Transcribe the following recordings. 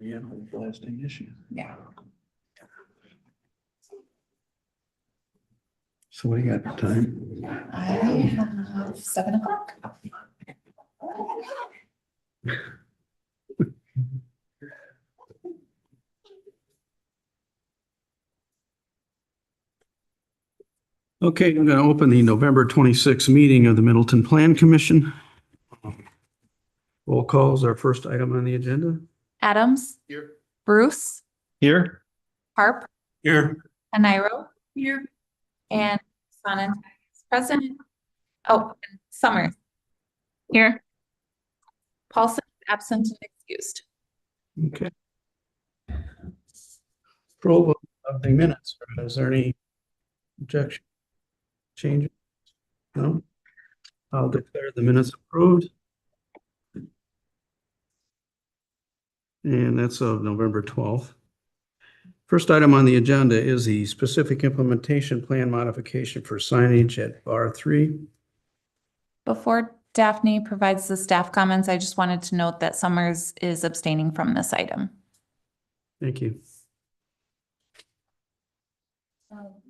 Yeah, blasting issue. Yeah. So what do you got for time? I have 7 o'clock. Okay, I'm going to open the November 26th meeting of the Middleton Plan Commission. Roll call is our first item on the agenda. Adams. Here. Bruce. Here. Harp. Here. Aniro. Here. And Sonnet is present. Oh, and Summers. Here. Paulson absent and excused. Okay. Approval of the minutes. Is there any objection? Change? No? I'll declare the minutes approved. And that's of November 12th. First item on the agenda is the specific implementation plan modification for signage at bar 3. Before Daphne provides the staff comments, I just wanted to note that Summers is abstaining from this item. Thank you.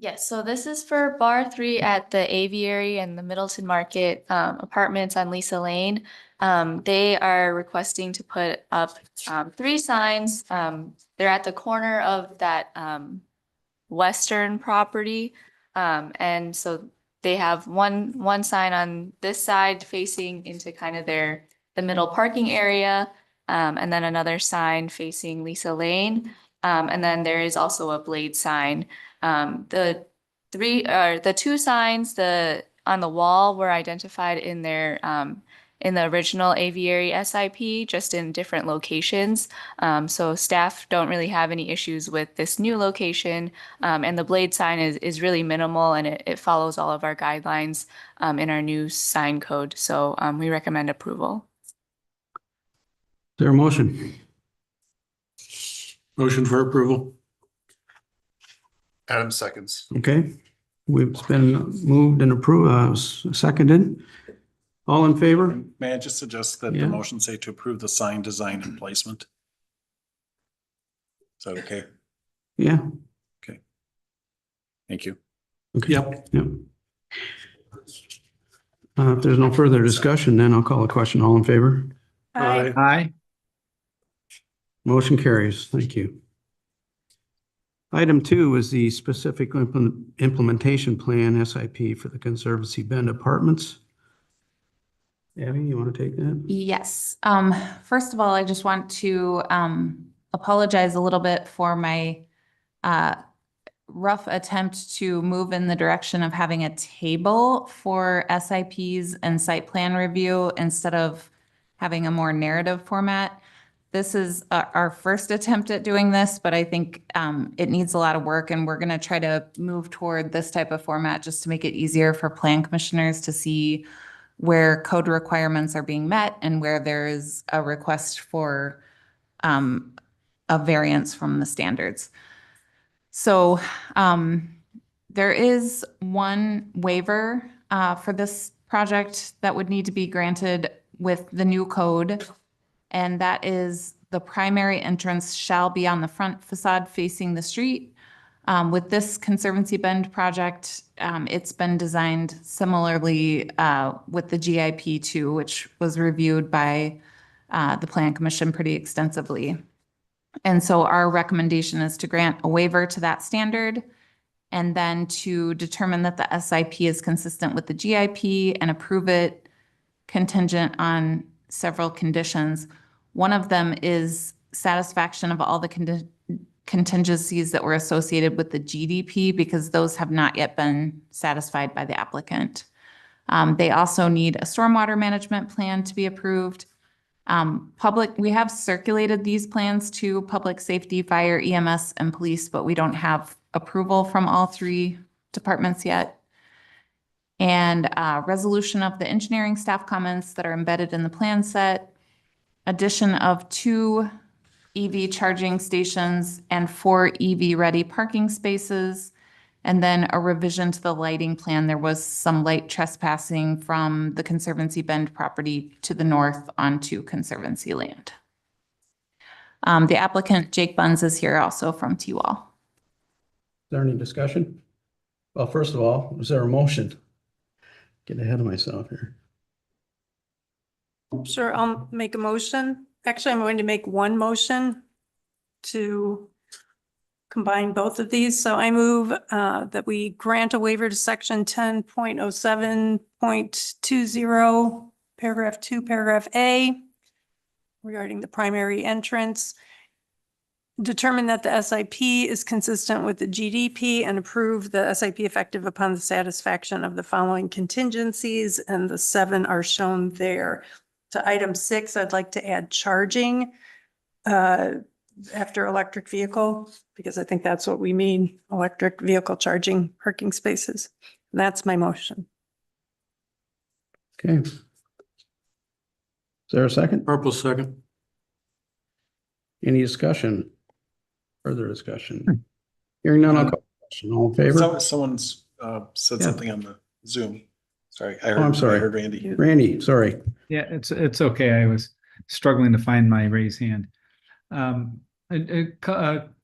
Yes, so this is for bar 3 at the Aviary and the Middleton Market apartments on Lisa Lane. They are requesting to put up 3 signs. They're at the corner of that western property. And so they have one sign on this side facing into kind of the middle parking area, and then another sign facing Lisa Lane. And then there is also a blade sign. The 2 signs on the wall were identified in in the original aviary SIP, just in different locations. So staff don't really have any issues with this new location. And the blade sign is really minimal, and it follows all of our guidelines in our new sign code. So we recommend approval. Is there a motion? Motion for approval. Adam seconds. Okay, it's been moved and approved, seconded. All in favor? May I just suggest that Yeah. the motion say to approve the sign design and placement? Is that okay? Yeah. Thank you. Okay. Yep. If there's no further discussion, then I'll call a question. All in favor? Aye. Aye. Motion carries. Thank you. Item 2 is the specific implementation plan SIP for the Conservancy Bend Apartments. Abby, you want to take that? Yes. First of all, I just want to apologize a little bit for my rough attempt to move in the direction of having a table for SIPs and site plan review instead of having a more narrative format. This is our first attempt at doing this, but I think it needs a lot of work, and we're going to try to move toward this type of format just to make it easier for plan commissioners to see where code requirements are being met and where there is a request for a variance from the standards. So there is one waiver for this project that would need to be granted with the new code. And that is the primary entrance shall be on the front facade facing the street. With this Conservancy Bend project, it's been designed similarly with the GIP 2, which was reviewed by the Plan Commission pretty extensively. And so our recommendation is to grant a waiver to that standard, and then to determine that the SIP is consistent with the GIP and approve it contingent on several conditions. One of them is satisfaction of all the contingencies that were associated with the GDP, because those have not yet been satisfied by the applicant. They also need a stormwater management plan to be approved. We have circulated these plans to public safety, fire, EMS, and police, but we don't have approval from all 3 departments yet. And resolution of the engineering staff comments that are embedded in the plan set, addition of 2 EV charging stations and 4 EV-ready parking spaces, and then a revision to the lighting plan. There was some light trespassing from the Conservancy Bend property to the north onto Conservancy land. The applicant, Jake Buns, is here also from T-Wall. Is there any discussion? Well, first of all, is there a motion? Get ahead of myself here. Sure, I'll make a motion. Actually, I'm going to make one motion to combine both of these. So I move that we grant a waiver to section 10.07.20, paragraph 2, paragraph A, regarding the primary entrance. Determine that the SIP is consistent with the GDP and approve the SIP effective upon the satisfaction of the following contingencies, and the 7 are shown there. To item 6, I'd like to add charging after electric vehicle, because I think that's what we mean, electric vehicle charging parking spaces. And that's my motion. Okay. Is there a second? Purple second. Any discussion? Further discussion? Hearing none, I'll call the question. All in favor? Someone's said Yeah. something on the Zoom. Sorry, Oh, I'm sorry. I heard Randy. Randy, sorry. Yeah, it's okay. I was struggling to find my raised hand. A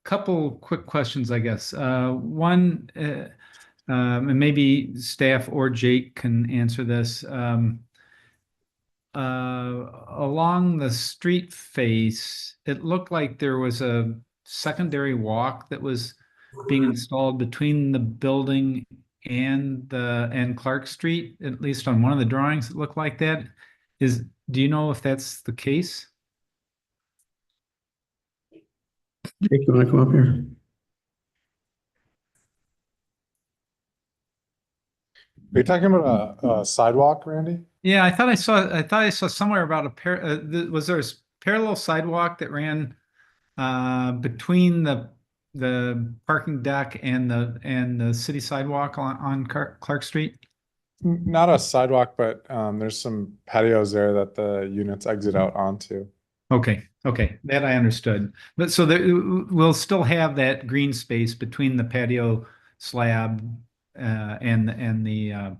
couple quick questions, I guess. One, and maybe staff or Jake can answer this. Along the street face, it looked like there was a secondary walk that was being installed between the building and Clark Street. At least on one of the drawings, it looked like that. Do you know if that's the case? Jake, you want to come up here? Are you talking about a sidewalk, Randy? Yeah, I thought I saw somewhere about was there a parallel sidewalk that ran between the parking deck and the city sidewalk on Clark Street? Not a sidewalk, but there's some patios there that the units exit out onto. Okay, that I understood. But so we'll still have that green space between the patio slab and the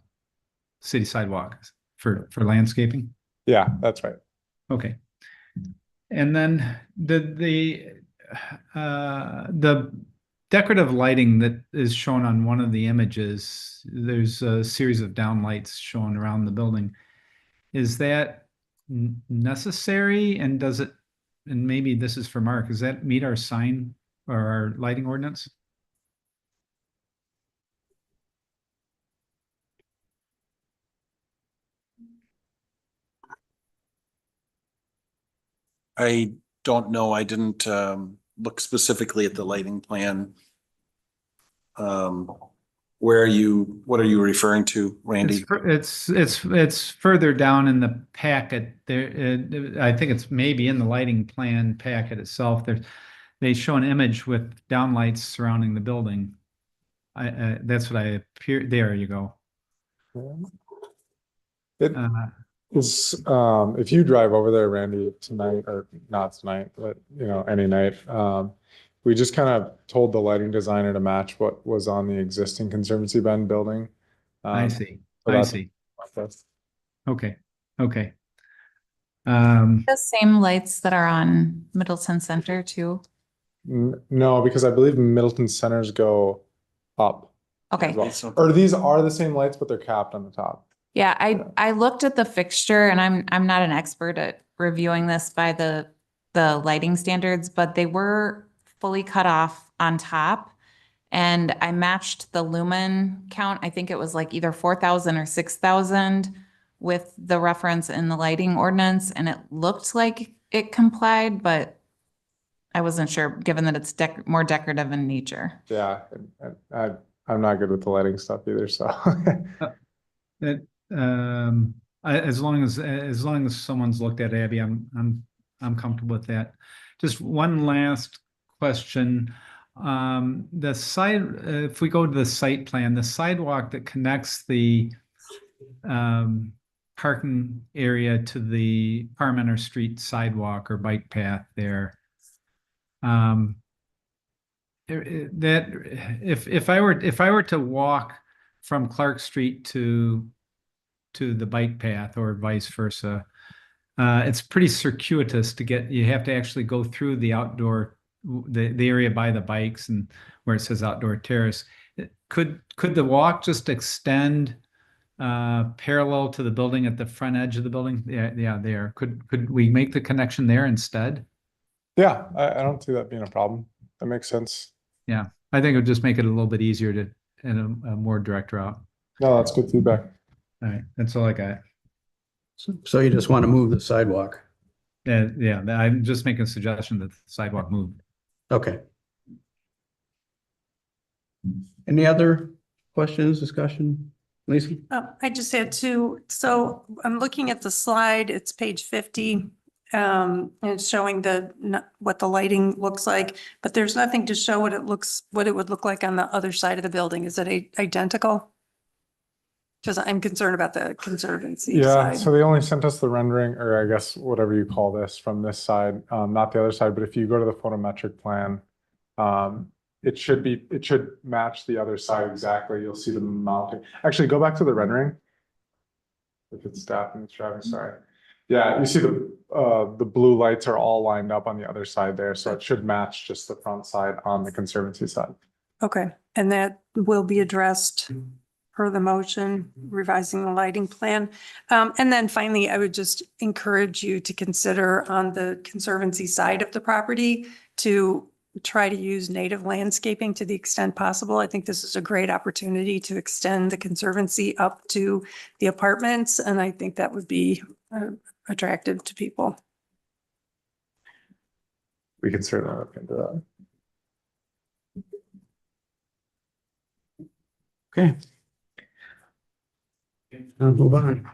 city sidewalk for landscaping? Yeah, that's right. Okay. And then the decorative lighting that is shown on one of the images, there's a series of downlights shown around the building. Is that necessary, and does it, and maybe this is for Mark, does that meet our sign or our lighting ordinance? I don't know. I didn't look specifically at the lighting plan. What are you referring to, Randy? It's further down in the packet there. I think it's maybe in the lighting plan packet itself. They show an image with downlights surrounding the building. That's what I appear. There you go. It is, if you drive over there, Randy, tonight, or not tonight, but any night, we just kind of told the lighting designer to match what was on the existing Conservancy Bend building. I see. so I that's- see. that's- Okay. Okay. The same lights that are on Middleton Center too. No, because I believe Middleton centers go up. Okay. as well. Or these are the same lights, but they're capped on the top. Yeah, I looked at the fixture, and I'm not an expert at reviewing this by the lighting standards, but they were fully cut off on top. And I matched the lumen count. I think it was like either 4,000 or 6,000 with the reference in the lighting ordinance, and it looked like it complied, but I wasn't sure, given that it's more decorative in nature. Yeah, I'm not good with the lighting stuff either, so. As long as someone's looked at Abby, I'm comfortable with that. Just one last question. If we go to the site plan, the sidewalk that connects the parking area to the Parmenter Street sidewalk or bike path there. That if I were to walk from Clark Street to the bike path or vice versa, It's pretty circuitous to get, you have to actually go through the outdoor, the area by the bikes and where it says outdoor terrace. Could the walk just extend parallel to the building at the front edge of the building? Yeah, there. Could we make the connection there instead? Yeah, I don't see that being a problem. That makes sense. Yeah, I think it would just make it a little bit easier to, and a more direct route. No, that's good feedback. All right, that's all I got. So you just want to move the sidewalk? Yeah, I'm just making a suggestion that the sidewalk move. Okay. Any other questions, discussion? Lisa? I just had two. So I'm looking at the slide, it's page 50. And it's showing what the lighting looks like, but there's nothing to show what it would look like on the other side of the building. Is it identical? Because I'm concerned about the conservancy Yeah, side. so they only sent us the rendering, or I guess whatever you call this, from this side, not the other side. But if you go to the photometric plan, it should match the other side exactly. You'll see the mounting. Actually, go back to the rendering. If it's staff and it's driving, sorry. Yeah, you see the blue lights are all lined up on the other side there, so it should match just the front side on the conservancy side. Okay, and that will be addressed per the motion, revising the lighting plan. And then finally, I would just encourage you to consider on the conservancy side of the property to try to use native landscaping to the extent possible. I think this is a great opportunity to extend the conservancy up to the apartments, and I think that would be attractive to people. We can certainly look into that. Okay. I'll move on.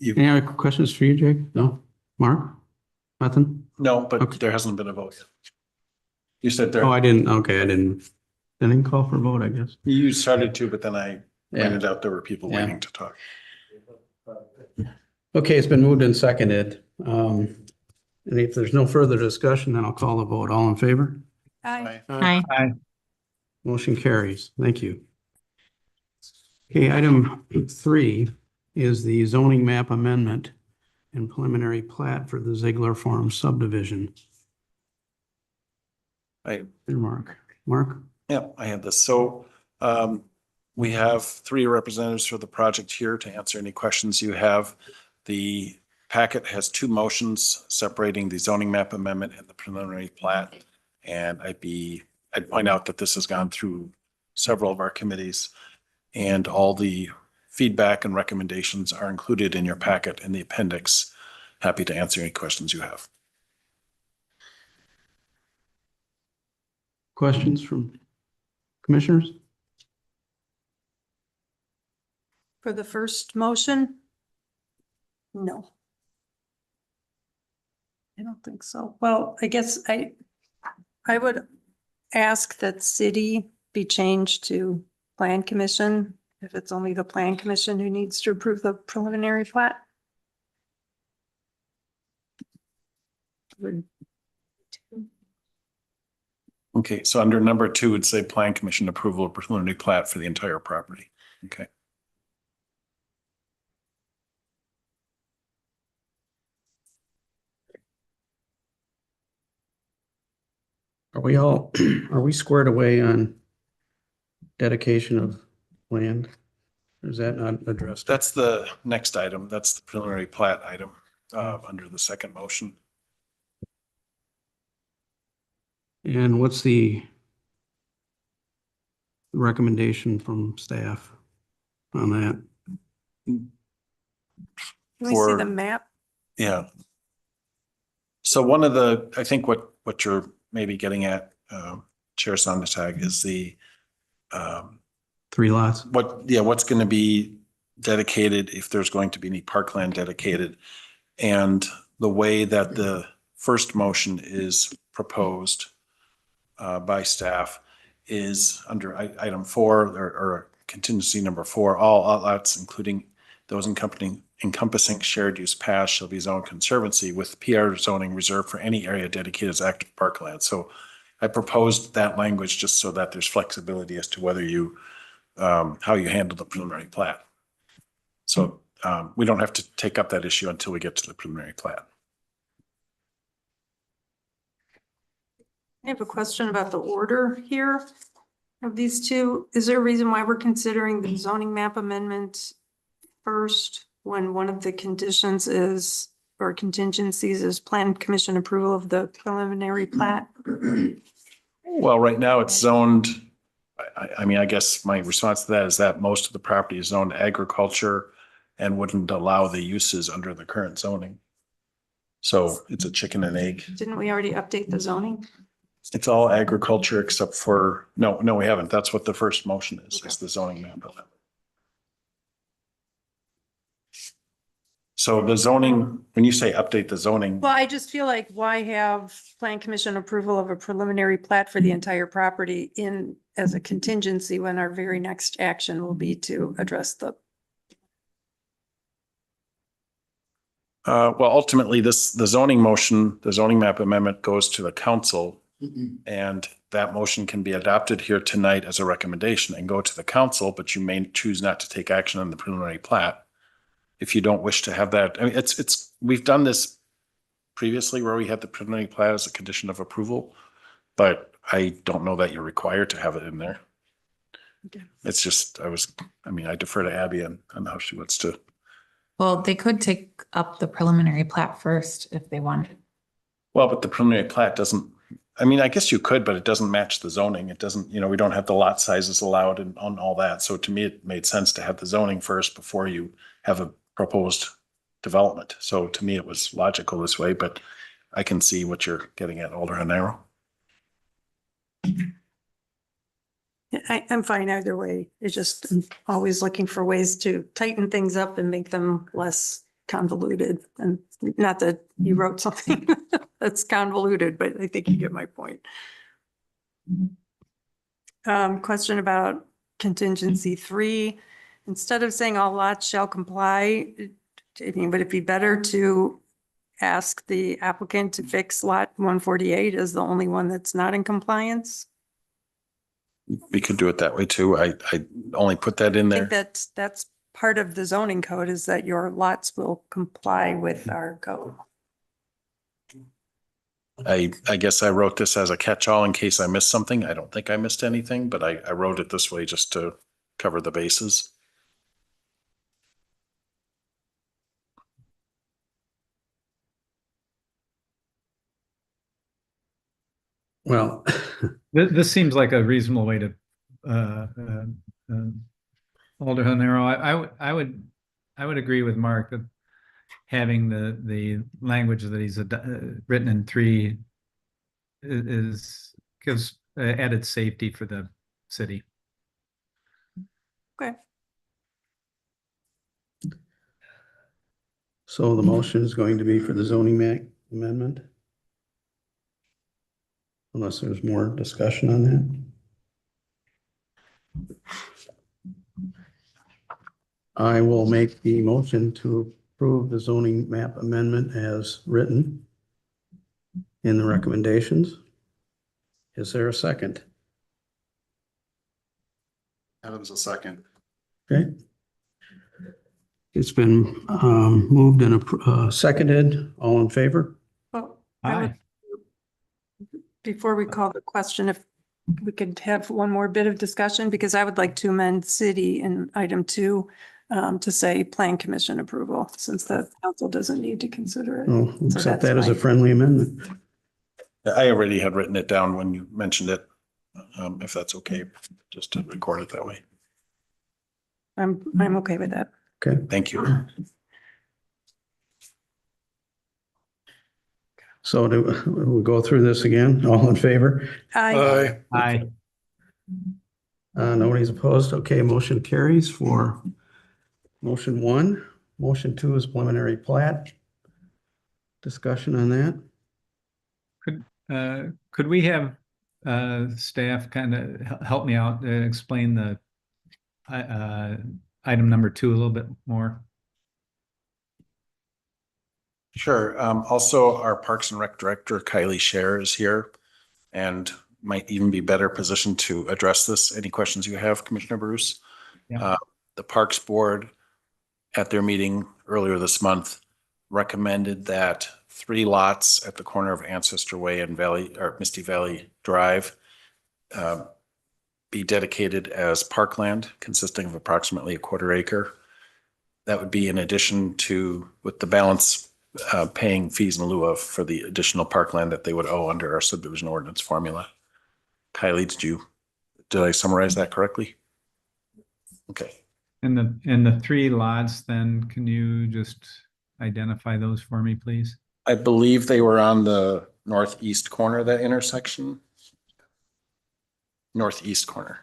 Any other questions for you, Jake? No? Mark? Nothing? No, but Okay. there hasn't been a vote yet. You said Oh, I there, didn't, okay, I didn't call for a vote, I guess. you started to, but then I Yeah. pointed out there were people Yeah. waiting to talk. Okay, it's been moved and seconded. And if there's no further discussion, then I'll call the vote. All in favor? Aye. Aye. Motion carries. Thank you. Okay, item 3 is the zoning map amendment and preliminary plat for the Ziegler Farm subdivision. Right. Here, Mark. Mark? Yeah, I have this. So we have 3 representatives for the project here to answer any questions you have. The packet has 2 motions separating the zoning map amendment and the preliminary plat. And I'd point out that this has gone through several of our committees, and all the feedback and recommendations are included in your packet in the appendix. Happy to answer any questions you have. Questions from commissioners? For the first motion? No. I don't think so. Well, I guess I would ask that city be changed to plan commission, if it's only the plan commission who needs to approve the preliminary plat. Okay, so under number 2, it'd say plan commission approval of preliminary plat for the entire property. Okay. Are we squared away on dedication of land? Or is that not addressed? That's the next item. That's the preliminary plat item under the second motion. And what's the recommendation from staff on that? Can we see For- the map? Yeah. So one of the, I think what you're maybe getting at, Chair Sondertag, is the 3 lots? what's going to be dedicated, if there's going to be any parkland dedicated. And the way that the first motion is proposed by staff is under item 4 or contingency number 4, all outlets, including those encompassing shared use paths, shall be zoned conservancy with PR zoning reserved for any area dedicated as active parkland. So I proposed that language just so that there's flexibility as to whether you, how you handle the preliminary plat. So we don't have to take up that issue until we get to the preliminary plat. I have a question about the order here of these two. Is there a reason why we're considering the zoning map amendment first when one of the conditions is, or contingencies is plan commission approval of the preliminary plat? Well, right now it's zoned, I mean, I guess my response to that is that most of the property is zoned agriculture and wouldn't allow the uses under the current zoning. So it's a chicken and egg. Didn't we already update the zoning? It's all agriculture except for, no, we haven't. That's what the first motion is the zoning map. So the zoning, when you say update the zoning, Well, I just feel like why have plan commission approval of a preliminary plat for the entire property in as a contingency when our very next action will be to address the. well, ultimately the zoning motion, the zoning map amendment goes to the council. And that motion can be adopted here tonight as a recommendation and go to the council, but you may choose not to take action on the preliminary plat. If you don't wish to have that, I mean, we've done this previously where we had the preliminary plat as a condition of approval, but I don't know that you're required to have it in there. Okay. It's just, I defer to Abby on how she wants to. Well, they could take up the preliminary plat first if they wanted. Well, but the preliminary plat doesn't, I guess you could, but it doesn't match the zoning. It doesn't, we don't have the lot sizes allowed and on all that. So to me, it made sense to have the zoning first before you have a proposed development. So to me, it was logical this way, but I can see what you're getting at, Alderman Narrow. I'm fine either way. It's just I'm always looking for ways to tighten things up and make them less convoluted. And not that you wrote something that's convoluted, but I think you get my point. Question about contingency 3. Instead of saying all lots shall comply, would it be better to ask the applicant to fix lot 148 as the only one that's not in compliance? We could do it that way too. I only put that in I think there. that's part of the zoning code is that your lots will comply with our code. I guess I wrote this as a catch-all in case I missed something. I don't think I missed anything, but I wrote it this way just to cover the bases. Well, This seems like a reasonable way to, Alderman Narrow, I would agree with Mark that having the language that he's written in 3 gives added safety for the city. Okay. so the motion is going to be for the zoning map amendment? Unless there's more discussion on that. I will make the motion to approve the zoning map amendment as written in the recommendations. Is there a second? Adam's a second. Okay. It's been moved and seconded. All in favor? Well, I would- Aye. before we call the question, if we could have one more bit of discussion, because I would like to amend city in item 2 to say plan commission approval, since the council doesn't need to consider it. Oh, So accept that's that as a fine. friendly amendment. I already had written it down when you mentioned it. If that's okay, just to record it that way. I'm okay with that. Okay. Thank you. So we'll go through this again. All in favor? I Aye. Nobody's opposed. Okay, motion carries for motion 1. Motion 2 is preliminary plat. Discussion on that? Could we have staff kind of help me out, explain the item number 2 a little bit more? Sure. Also, our Parks and Rec Director, Kylie Scher, is here and might even be better positioned to address this. Any questions you have, Commissioner Bruce? Yeah. The Parks Board at their meeting earlier this month, recommended that 3 lots at the corner of Ancestor Way and Misty Valley Drive be dedicated as parkland consisting of approximately a 1/4 acre. That would be in addition to, with the balance, paying fees in lieu of for the additional parkland that they would owe under our subdivision ordinance formula. Kylie, did I summarize that correctly? Okay. And the 3 lots, then can you just identify those for me, please? I believe they were on the northeast corner of that intersection. Northeast corner.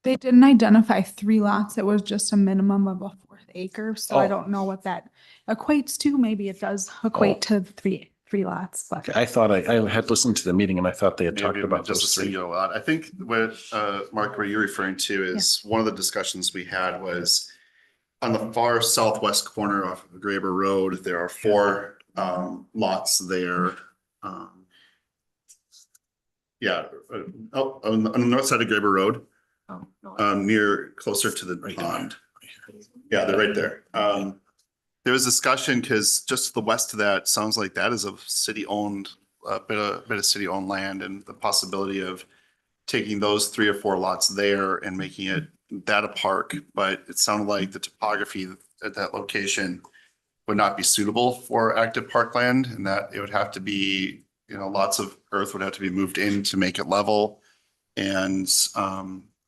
They didn't identify 3 lots. It was just a minimum of a 4th acre. So I Oh. don't know what that equates to. Maybe it does equate to three lots, but. Okay, I thought I had listened to the meeting and I thought they had talked Maybe about just a those 3. singular lot. I think what, Mark, what you're referring to is one of the discussions we had was on the far southwest corner of Graber Road, there are 4 lots there. Yeah, on the north side of Graber Road, closer to the Right there. pond. Yeah, they're right there. There was discussion because just to the west of that, sounds like that is a city-owned, bit of city-owned land, and the possibility of taking those 3 or 4 lots there and making it that a park. But it sounded like the topography at that location would not be suitable for active parkland, and that it would have to be, lots of earth would have to be moved in to make it level. And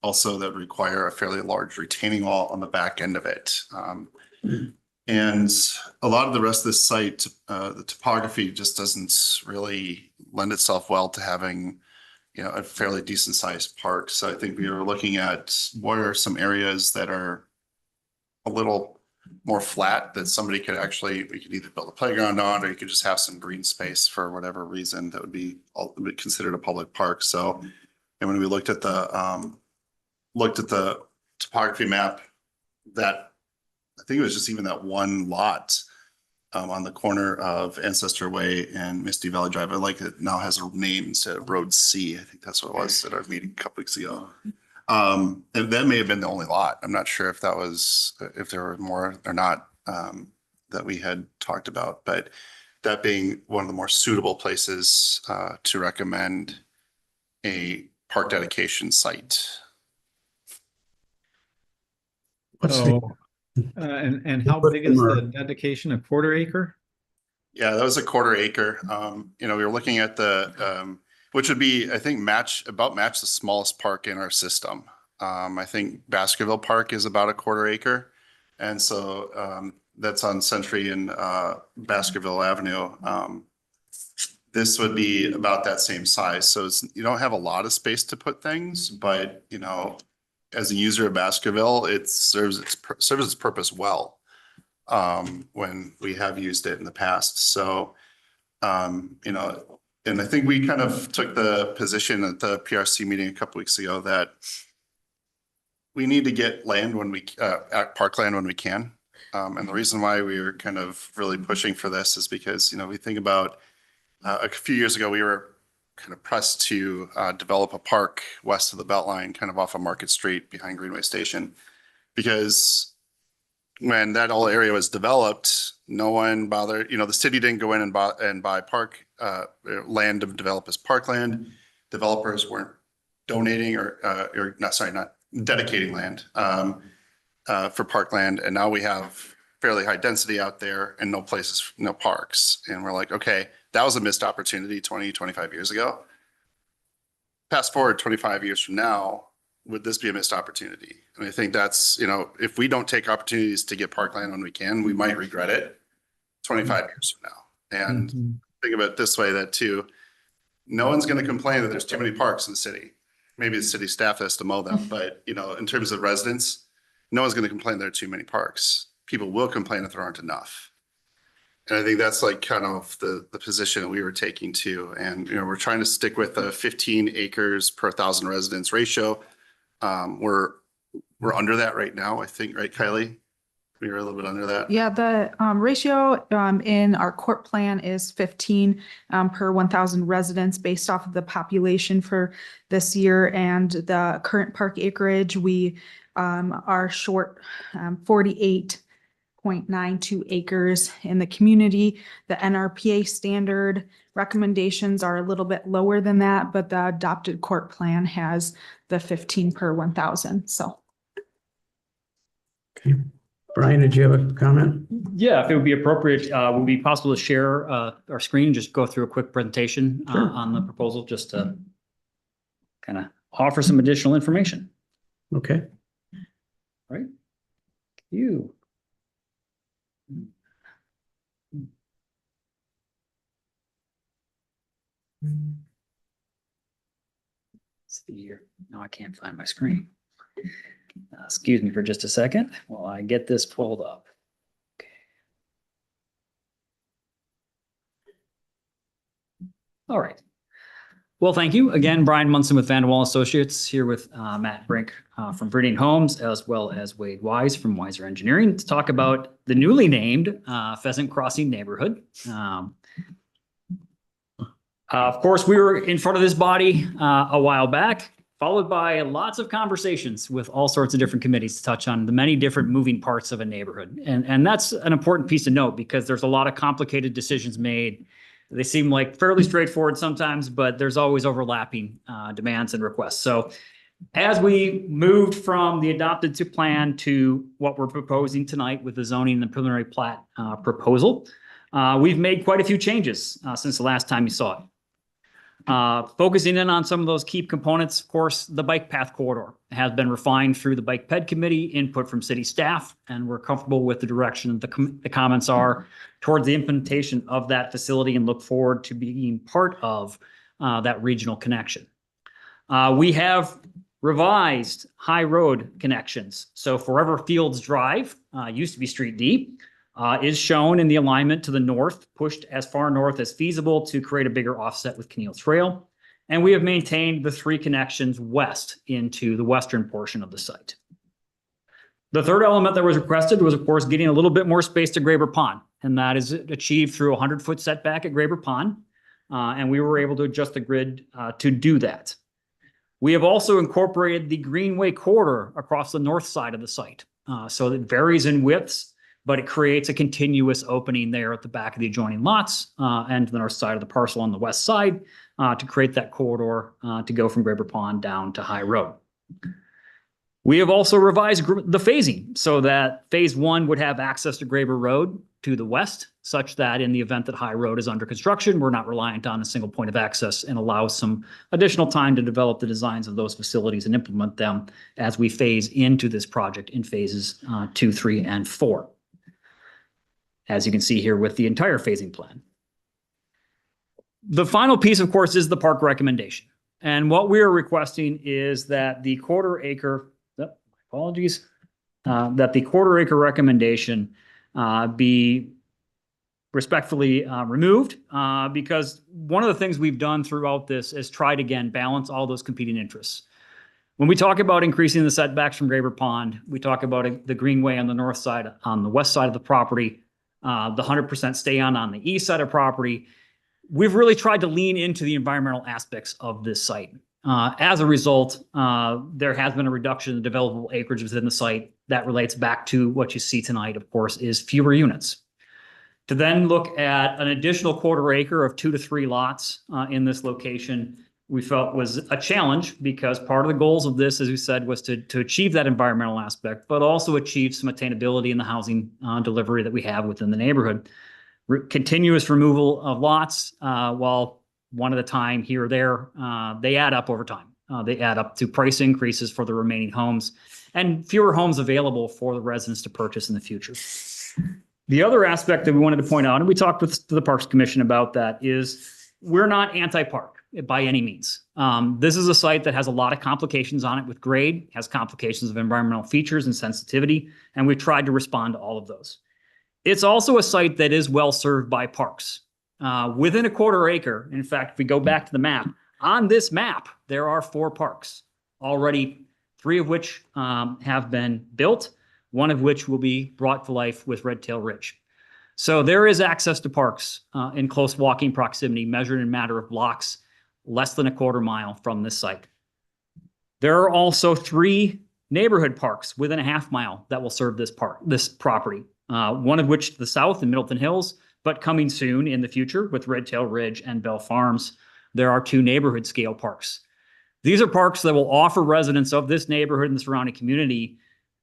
also that would require a fairly large retaining wall on the back end of it. And a lot of the rest of this site, the topography just doesn't really lend itself well to having, a fairly decent sized park. So I think we were looking at what are some areas that are a little more flat that we could either build a playground on, or you could just have some green space for whatever reason that would be considered a public park. So, and when we looked at the topography map, that I think it was just even that one lot on the corner of Ancestor Way and Misty Valley Drive. I like it now has a name instead of Road C. I think that's what it was at our meeting a couple weeks ago. And that may have been the only lot. I'm not sure if there were more or not that we had talked about, but that being one of the more suitable places to recommend a park dedication site. What's the, So, and how big is the dedication? A 1/4 acre? Yeah, that was a 1/4 acre. We were looking at which would be, I think, match the smallest park in our system. I think Baskerville Park is about a 1/4 acre. And so that's on Century and Baskerville Avenue. This would be about that same size. So you don't have a lot of space to put things, but as a user of Baskerville, it serves its purpose well when we have used it in the past. So, and I think we kind of took the position at the PRC meeting a couple weeks ago that we need to get land parkland when we can. And the reason why we were kind of really pushing for this is because, we think about a few years ago, we were kind of pressed to develop a park west of the Beltline, kind of off of Market Street behind Greenway Station. Because when that whole area was developed, no one bothered, the city didn't go in and buy park land to develop as parkland. Developers weren't donating not dedicating land for parkland. And now we have fairly high density out there and no parks. And we're like, okay, that was a missed opportunity 20, 25 years ago. Fast forward 25 years from now, would this be a missed opportunity? And I think that's, if we don't take opportunities to get parkland when we can, we might regret it 25 years from now. And think of it this way, that too, no one's going to complain that there's too many parks in the city. Maybe the city staff has to mow them, but in terms of residents, no one's going to complain there are too many parks. People will complain if there aren't enough. And I think that's like kind of the position that we were taking too. And, we're trying to stick with a 15 acres per 1,000 residents ratio. We're under that right now, I think, right, Kylie? We were a little bit under that. Yeah, the ratio in our court plan is 15 per 1,000 residents based off of the population for this year and the current park acreage. We are short 48.92 acres in the community. The NRPA standard recommendations are a little bit lower than that, but the adopted court plan has the 15 per 1,000. So. Okay. Brian, did you have a comment? Yeah, if it would be appropriate, would it be possible to share our screen, just go through a quick presentation Sure. on the proposal, just to kind of offer some additional information. Okay. Right? You. Let's see here. No, I can't find my screen. Excuse me for just a second while I get this pulled up. Okay. All right. Well, thank you. Again, Brian Munson with Vanderwall Associates here with Matt Brink from Viridian Homes, as well as Wade Wise from Weiser Engineering to talk about the newly named Pheasant Crossing neighborhood. Of course, we were in front of this body a while back, followed by lots of conversations with all sorts of different committees to touch on the many different moving parts of a neighborhood. And that's an important piece to note because there's a lot of complicated decisions made. They seem like fairly straightforward sometimes, but there's always overlapping demands and requests. So as we moved from the adopted to plan to what we're proposing tonight with the zoning and the preliminary plat proposal, we've made quite a few changes since the last time you saw it. Focusing in on some of those key components, of course, the bike path corridor has been refined through the Bike Ped Committee, input from city staff, and we're comfortable with the direction the comments are towards the implementation of that facility and look forward to being part of that regional connection. We have revised high road connections. So Forever Fields Drive, used to be Street D, is shown in the alignment to the north, pushed as far north as feasible to create a bigger offset with Keneal Trail. And we have maintained the 3 connections west into the western portion of the site. The third element that was requested was, of course, getting a little bit more space to Graber Pond, and that is achieved through a 100-foot setback at Graber Pond. And we were able to adjust the grid to do that. We have also incorporated the Greenway corridor across the north side of the site. So it varies in widths, but it creates a continuous opening there at the back of the adjoining lots and the north side of the parcel on the west side to create that corridor to go from Graber Pond down to High Road. We have also revised the phasing so that phase 1 would have access to Graber Road to the west, such that in the event that High Road is under construction, we're not reliant on a single point of access and allows some additional time to develop the designs of those facilities and implement them as we phase into this project in phases 2, 3, and 4. As you can see here with the entire phasing plan. The final piece, of course, is the park recommendation. And what we are requesting is that the quarter-acre, apologies, that the quarter-acre recommendation be respectfully removed because one of the things we've done throughout this is try to, again, balance all those competing interests. When we talk about increasing the setbacks from Graber Pond, we talk about the greenway on the north side, on the west side of the property, the 100% stay on the east side of property. We've really tried to lean into the environmental aspects of this site. As a result, there has been a reduction in the developable acreage within the site that relates back to what you see tonight, of course, is fewer units. To then look at an additional quarter acre of 2 to 3 lots in this location, we felt was a challenge because part of the goals of this, as we said, was to achieve that environmental aspect, but also achieve some attainability in the housing delivery that we have within the neighborhood. Continuous removal of lots, while one at a time here or there, they add up over time. They add up to price increases for the remaining homes and fewer homes available for the residents to purchase in the future. The other aspect that we wanted to point out, and we talked with the Parks Commission about that, is we're not anti-park by any means. This is a site that has a lot of complications on it with grade, has complications of environmental features and sensitivity, and we've tried to respond to all of those. It's also a site that is well served by parks. Within a quarter acre, in fact, if we go back to the map, on this map, there are 4 parks already, 3 of which have been built. one of which will be brought to life with Red Tail Ridge. So there is access to parks in close walking proximity, measured in a matter of blocks, less than a quarter mile from this site. There are also 3 neighborhood parks within a half mile that will serve this property. One of which to the south in Middleton Hills, but coming soon in the future with Red Tail Ridge and Bell Farms, there are 2 neighborhood scale parks. These are parks that will offer residents of this neighborhood and the surrounding community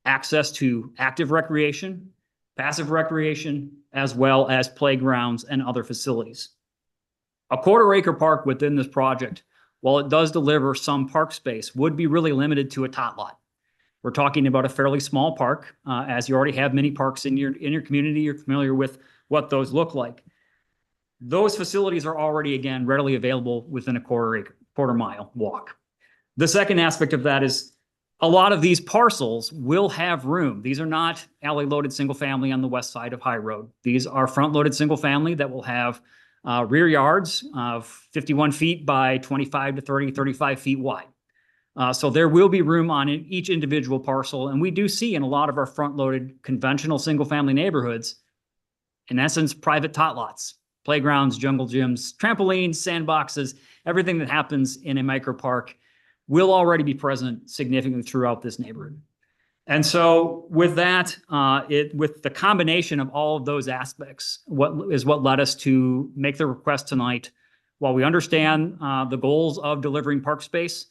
access to active recreation, passive recreation, as well as playgrounds and other facilities. A quarter-acre park within this project, while it does deliver some park space, would be really limited to a tot lot. We're talking about a fairly small park, as you already have many parks in your community. You're familiar with what those look like. Those facilities are already, again, readily available within a quarter mile walk. The second aspect of that is a lot of these parcels will have room. These are not alley-loaded single family on the west side of High Road. These are front-loaded single family that will have rear yards of 51 feet by 25 to 30, 35 feet wide. So there will be room on each individual parcel. And we do see in a lot of our front-loaded conventional single-family neighborhoods, in essence, private tot lots, playgrounds, jungle gyms, trampolines, sandboxes, everything that happens in a micro park will already be present significantly throughout this neighborhood. And so with that, with the combination of all of those aspects, what led us to make the request tonight. While we understand the goals of delivering park space,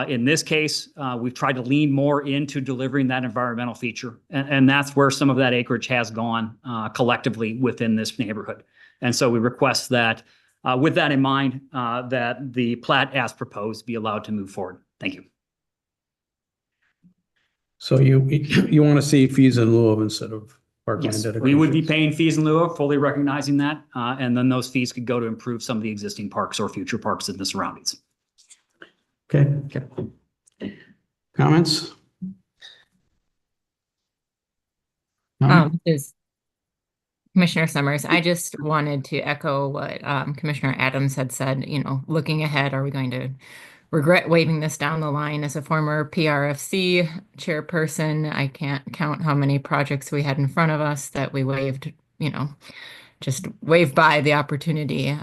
in this case, we've tried to lean more into delivering that environmental feature. And that's where some of that acreage has gone collectively within this neighborhood. And so we request that, with that in mind, that the plat as proposed be allowed to move forward. Thank you. So you want to see fees in lieu of instead of parkland Yes, dedications? we would be paying fees in lieu of, fully recognizing that. And then those fees could go to improve some of the existing parks or future parks in the surroundings. Okay. Comments? Is Commissioner Summers, I just wanted to echo what Commissioner Adams had said, looking ahead, are we going to regret waving this down the line? As a former PRFC chairperson, I can't count how many projects we had in front of us that we waved, just waved by the opportunity.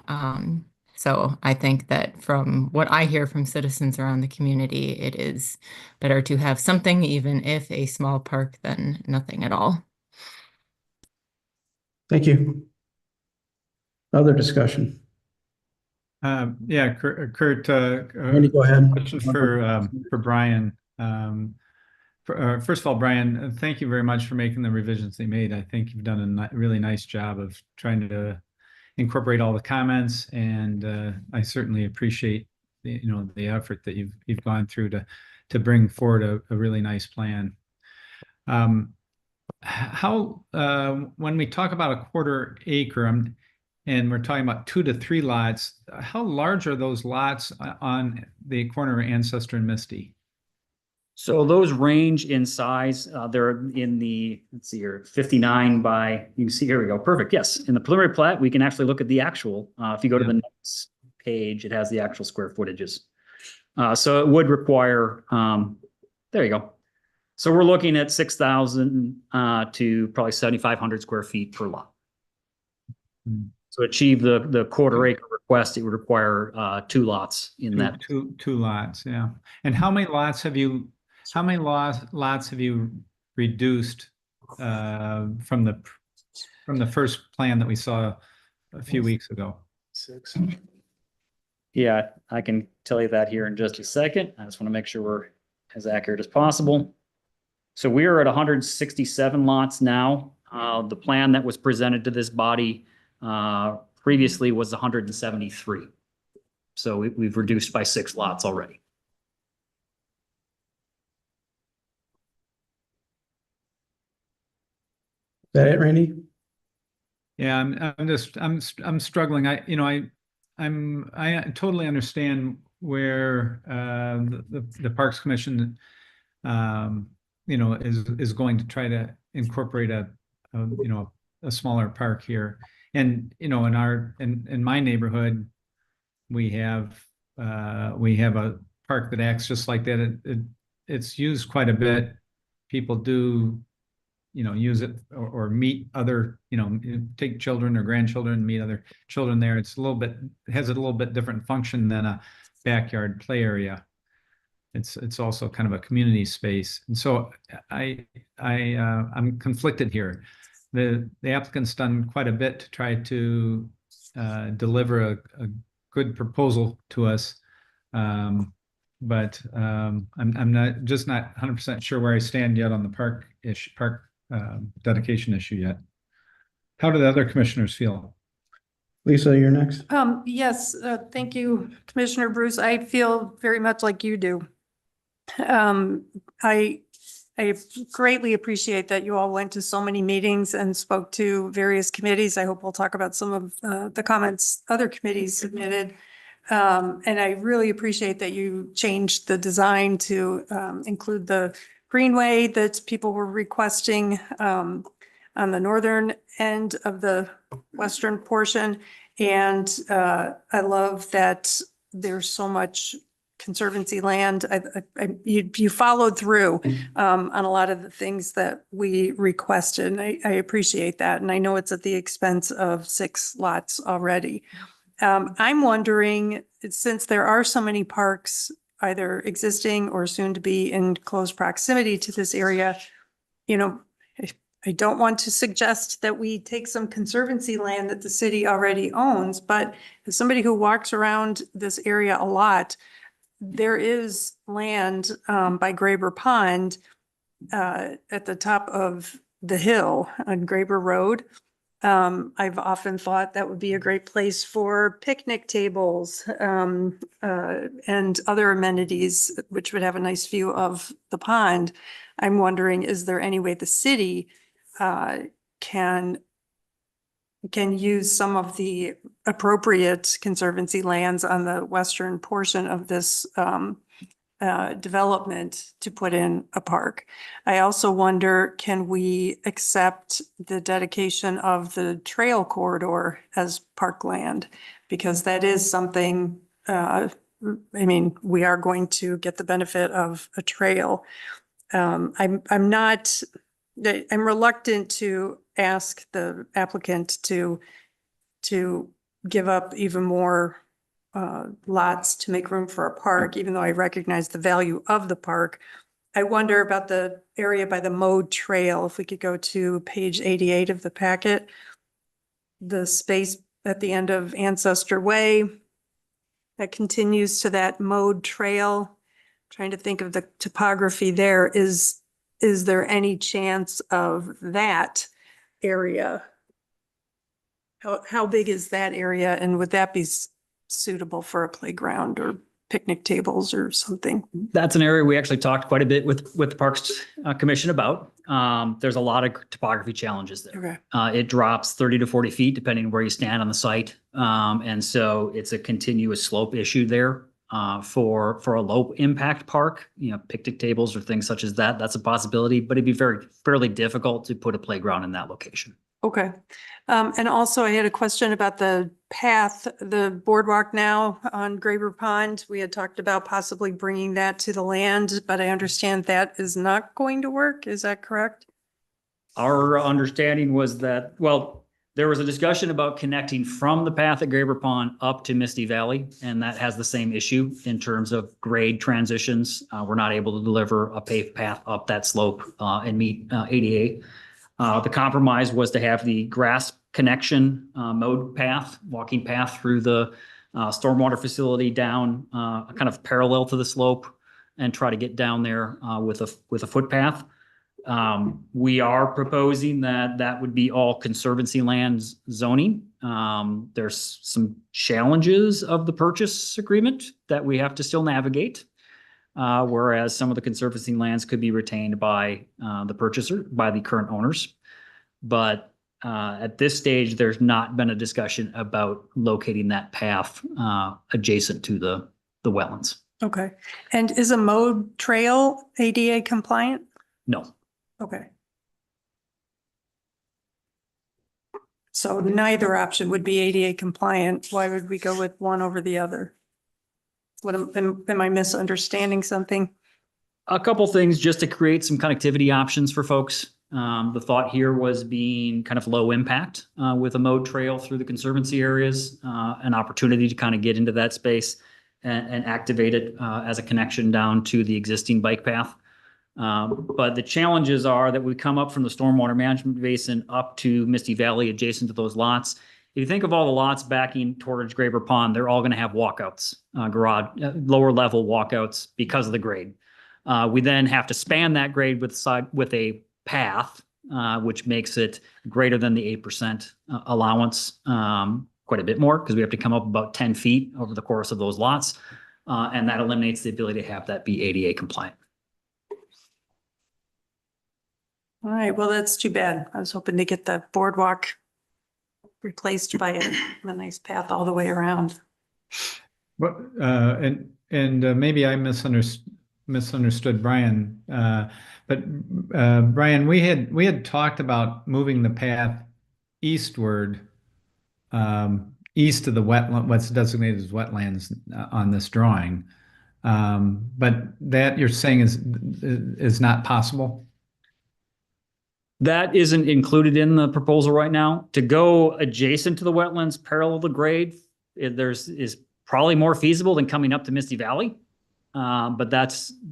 So I think that from what I hear from citizens around the community, it is better to have something, even if a small park, than nothing at all. Thank you. Other discussion? Yeah, Kurt, Randy, go ahead. question for Brian. First of all, Brian, thank you very much for making the revisions they made. I think you've done a really nice job of trying to incorporate all the comments, and I certainly appreciate the effort that you've gone through to bring forward a really nice plan. When we talk about a quarter acre, and we're talking about 2 to 3 lots, how large are those lots on the corner of Ancestor and Misty? So those range in size. They're in the, let's see here, 59 by, you can see, here we go. Perfect. Yes. In the preliminary plat, we can actually look at the actual. If you go to the next page, it has the actual square footages. So it would require, there you go. So we're looking at 6,000 to probably 7,500 square feet per lot. To achieve the quarter acre request, it would require 2 lots in that. Two lots, yeah. And how many lots have you reduced from the first plan that we saw a few weeks ago? 6. Yeah, I can tell you that here in just a second. I just want to make sure we're as accurate as possible. So we are at 167 lots now. The plan that was presented to this body previously was 173. So we've reduced by 6 lots already. Is that it, Randy? Yeah, I'm struggling. I totally understand where the Parks Commission is going to try to incorporate a smaller park here. And in my neighborhood, we have a park that acts just like that. It's used quite a bit. People do use it or meet other, take children or grandchildren, meet other children there. It's a little bit, has a little bit different function than a backyard play area. It's also kind of a community space. And so I'm conflicted here. The applicant's done quite a bit to try to deliver a good proposal to us. But I'm not 100% sure where I stand yet on the park dedication issue yet. How do the other commissioners feel? Lisa, you're next. Yes, thank you, Commissioner Bruce. I feel very much like you do. I greatly appreciate that you all went to so many meetings and spoke to various committees. I hope we'll talk about some of the comments other committees submitted. And I really appreciate that you changed the design to include the greenway that people were requesting on the northern end of the western portion. And I love that there's so much conservancy land. You followed through on a lot of the things that we requested. And I appreciate that. And I know it's at the expense of 6 lots already. I'm wondering, since there are so many parks either existing or soon to be in close proximity to this area, I don't want to suggest that we take some conservancy land that the city already owns, but as somebody who walks around this area a lot, there is land by Graber Pond at the top of the hill on Graber Road. I've often thought that would be a great place for picnic tables and other amenities, which would have a nice view of the pond. I'm wondering, is there any way the city can use some of the appropriate conservancy lands on the western portion of this development to put in a park? I also wonder, can we accept the dedication of the trail corridor as parkland? Because that is something, we are going to get the benefit of a trail. I'm reluctant to ask the applicant to give up even more lots to make room for a park, even though I recognize the value of the park. I wonder about the area by the Mode Trail. If we could go to page 88 of the packet, the space at the end of Ancestor Way that continues to that Mode Trail. Trying to think of the topography there. Is there any chance of that area? How big is that area, and would that be suitable for a playground or picnic tables or something? That's an area we actually talked quite a bit with the Parks Commission about. There's a lot of topography challenges there. Okay. It drops 30 to 40 feet depending where you stand on the site. And so it's a continuous slope issue there. For a low impact park, picnic tables or things such as that, that's a possibility, but it'd be fairly difficult to put a playground in that location. Okay. And also I had a question about the path, the boardwalk now on Graber Pond. We had talked about possibly bringing that to the land, but I understand that is not going to work. Is that correct? Our understanding was that, there was a discussion about connecting from the path at Graber Pond up to Misty Valley, and that has the same issue in terms of grade transitions. We're not able to deliver a paved path up that slope and meet ADA. The compromise was to have the grass connection mode path, walking path through the stormwater facility down kind of parallel to the slope and try to get down there with a footpath. We are proposing that would be all conservancy land zoning. There's some challenges of the purchase agreement that we have to still navigate. Whereas some of the conservancy lands could be retained by the purchaser, by the current owners. But at this stage, there's not been a discussion about locating that path adjacent to the wetlands. Okay. And is a mode trail ADA compliant? No. Okay. So neither option would be ADA compliant. Why would we go with one over the other? Am I misunderstanding something? A couple things just to create some connectivity options for folks. The thought here was being kind of low impact with a mode trail through the conservancy areas, an opportunity to kind of get into that space and activate it as a connection down to the existing bike path. But the challenges are that we come up from the stormwater management basin up to Misty Valley adjacent to those lots. If you think of all the lots backing towards Graber Pond, they're all going to have walkouts, garage, lower level walkouts because of the grade. We then have to span that grade with a path, which makes it greater than the 8% allowance, quite a bit more because we have to come up about 10 feet over the course of those lots. And that eliminates the ability to have that be ADA compliant. All right, well, that's too bad. I was hoping to get the boardwalk replaced by a nice path all the way around. But, maybe I misunderstood Brian. But Brian, we had talked about moving the path eastward, east of the wetland, what's designated as wetlands on this drawing. But that you're saying is not possible? That isn't included in the proposal right now. To go adjacent to the wetlands, parallel to grade, is probably more feasible than coming up to Misty Valley. But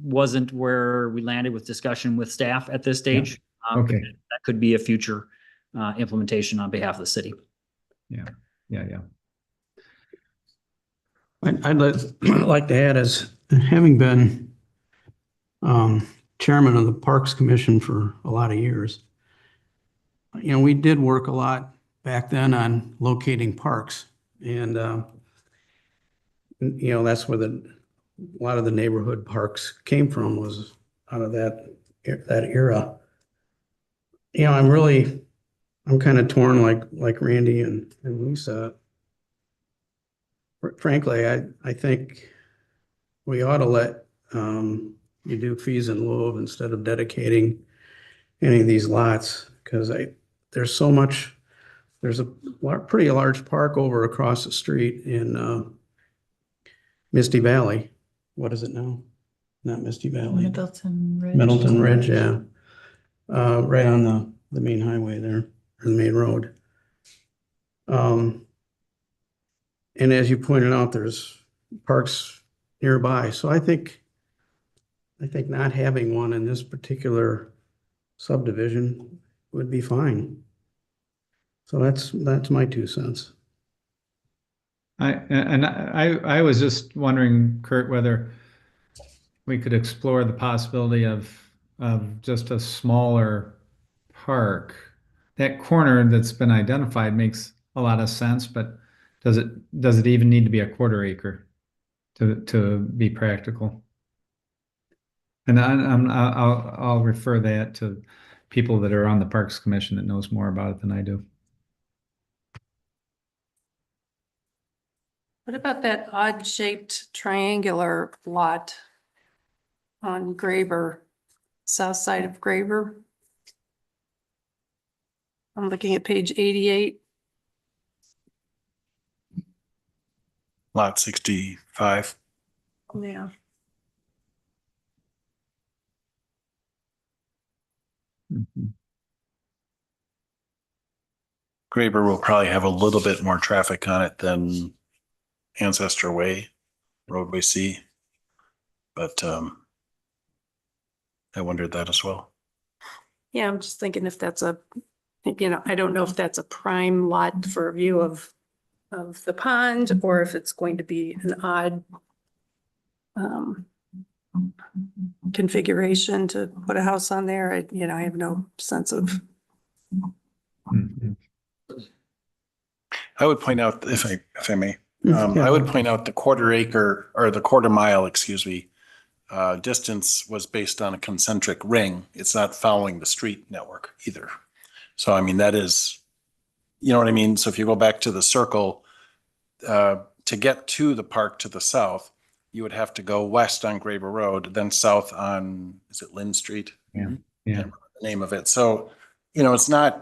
wasn't where we landed with discussion with staff at this stage. Okay. That could be a future implementation on behalf of the city. Yeah. I'd like to add, as having been chairman of the Parks Commission for a lot of years, we did work a lot back then on locating parks, and that's where a lot of the neighborhood parks came from, was out of that era. I'm kind of torn, like Randy and Lisa. Frankly, I think we ought to let you do fees in lieu of, instead of dedicating any of these lots, because there's so much. There's a pretty large park over across the street in Misty Valley. What is it now? Not Misty Valley. Middleton Ridge. Middleton Ridge, yeah. Right on the main highway there, or the main road. And as you pointed out, there's parks nearby. So I think not having one in this particular subdivision would be fine. So that's my 2 cents. I was just wondering, Kurt, whether we could explore the possibility of just a smaller park. That corner that's been identified makes a lot of sense, but does it even need to be a quarter acre to be practical? And I'll refer that to people that are on the Parks Commission that knows more about it than I do. What about that odd-shaped triangular lot on Graber, south side of Graber? I'm looking at page 88. Lot 65. Yeah. Mhm. Graber will probably have a little bit more traffic on it than Ancestor Way, Roadway C. But I wondered that as well. Yeah, I'm just thinking if that's I don't know if that's a prime lot for a view of the pond, or if it's going to be an odd configuration to put a house on there. I have no sense of. Mhm. I would point out, if I may, Yeah. I would point out the quarter acre, or the quarter mile, excuse me, distance was based on a concentric ring. It's not following the street network either. So, I mean, that is, you know what I mean? So if you go back to the circle, to get to the park to the south, you would have to go west on Graber Road, then south on, is it Lynn Street? Yeah. Can't remember the name of it. So, it's not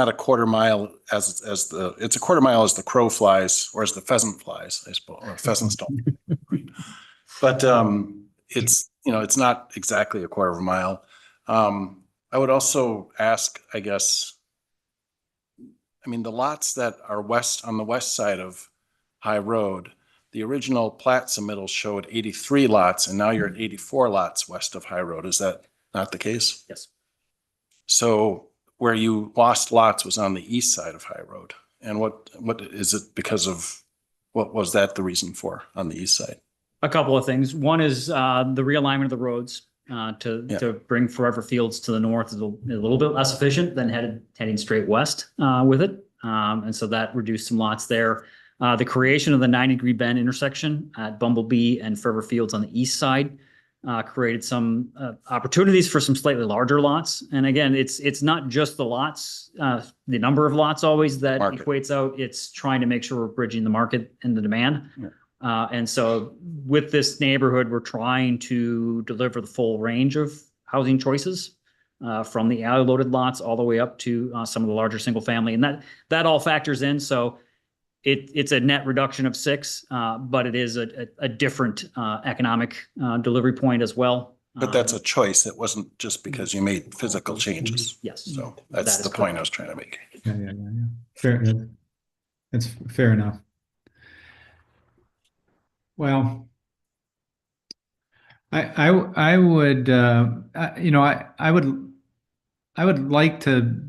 a quarter mile it's a quarter mile as the crow flies, or as the pheasant flies, I suppose, or pheasants don't. But it's not exactly a quarter of a mile. I would also ask, I guess, I mean, the lots that are on the west side of High Road, the original plat submittal showed 83 lots, and now you're at 84 lots west of High Road. Is that not the case? Yes. So where you lost lots was on the east side of High Road. And what is it because of, what was that the reason for on the east side? A couple of things. One is the realignment of the roads to bring Forever Fields to the north is a little bit less efficient than heading straight west with it. And so that reduced some lots there. The creation of the 90-degree bend intersection at Bumblebee and Forever Fields on the east side created some opportunities for some slightly larger lots. And again, it's not just the lots, the number of lots always that equates out. It's trying to make sure we're bridging the market and the demand. Yeah. And so with this neighborhood, we're trying to deliver the full range of housing choices from the alley loaded lots all the way up to some of the larger single family. And that all factors in. So it's a net reduction of 6, but it is a different economic delivery point as well. But that's a choice. It wasn't just because you made physical changes. Yes. So that's the point I was trying to make. Yeah. Fair. That's fair enough. Well, I would, I would like to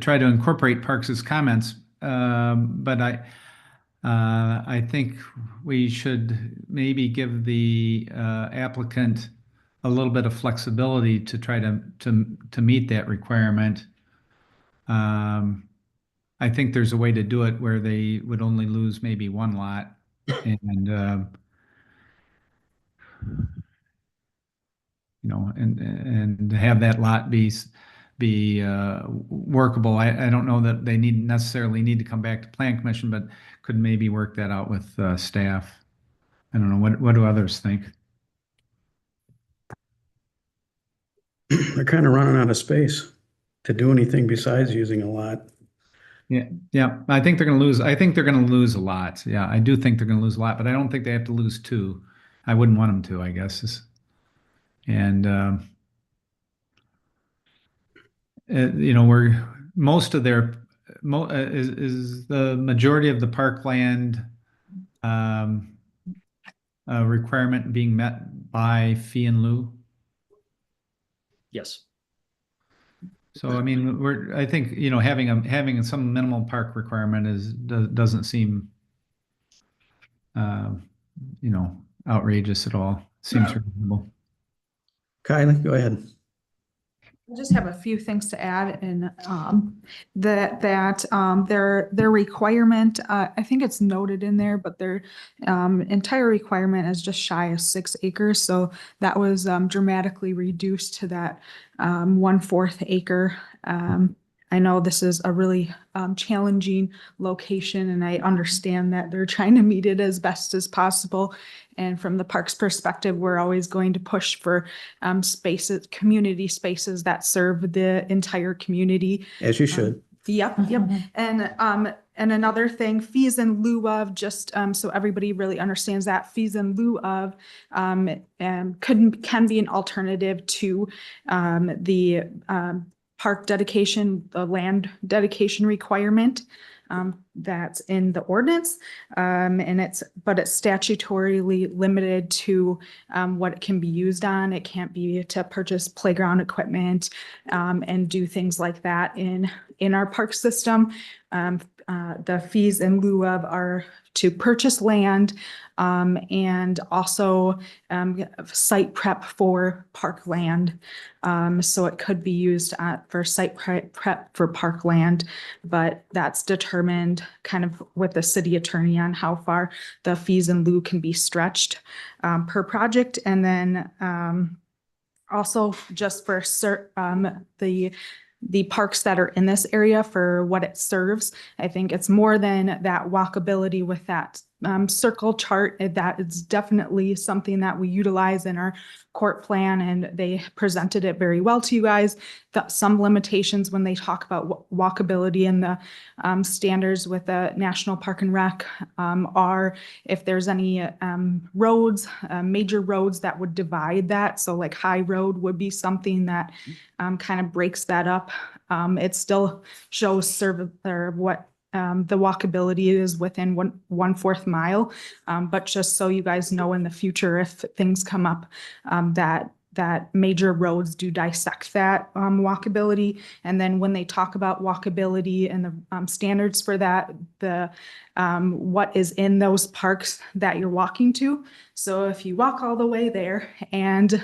try to incorporate Parks's comments, but I think we should maybe give the applicant a little bit of flexibility to try to meet that requirement. I think there's a way to do it where they would only lose maybe one lot, and and have that lot be workable. I don't know that they necessarily need to come back to Plan Commission, but could maybe work that out with staff. I don't know. What do others think? They're kind of running out of space to do anything besides using a lot. Yeah. I think they're going to lose. I think they're going to lose a lot. Yeah, I do think they're going to lose a lot, but I don't think they have to lose 2. I wouldn't want them to, I guess. And where most of their is the majority of the parkland requirement being met by fee and lieu. Yes. So I mean, I think having some minimal park requirement doesn't seem outrageous at all. Seems reasonable. Kylie, go ahead. I just have a few things to add, and their requirement, I think it's noted in there, but their entire requirement is just shy of 6 acres. So that was dramatically reduced to that 1/4 acre. I know this is a really challenging location, and I understand that they're trying to meet it as best as possible. And from the park's perspective, we're always going to push for spaces, community spaces that serve the entire community. As you should. Yep. And another thing, fees in lieu of, just so everybody really understands that, fees in lieu of can be an alternative to the park dedication, the land dedication requirement that's in the ordinance. But it's statutorily limited to what it can be used on. It can't be to purchase playground equipment and do things like that in our park system. The fees in lieu of are to purchase land and also site prep for park land. So it could be used for site prep for park land, but that's determined kind of with the city attorney on how far the fees in lieu can be stretched per project. And then also just for the parks that are in this area for what it serves. I think it's more than that walkability with that circle chart. That is definitely something that we utilize in our court plan, and they presented it very well to you guys. Some limitations when they talk about walkability and the standards with the National Park and Rec are if there's any roads, major roads that would divide that. So like High Road would be something that kind of breaks that up. It still shows what the walkability is within 1/4 mile. But just so you guys know in the future, if things come up, that major roads do dissect that walkability. And then when they talk about walkability and the standards for that, what is in those parks that you're walking to. So if you walk all the way there and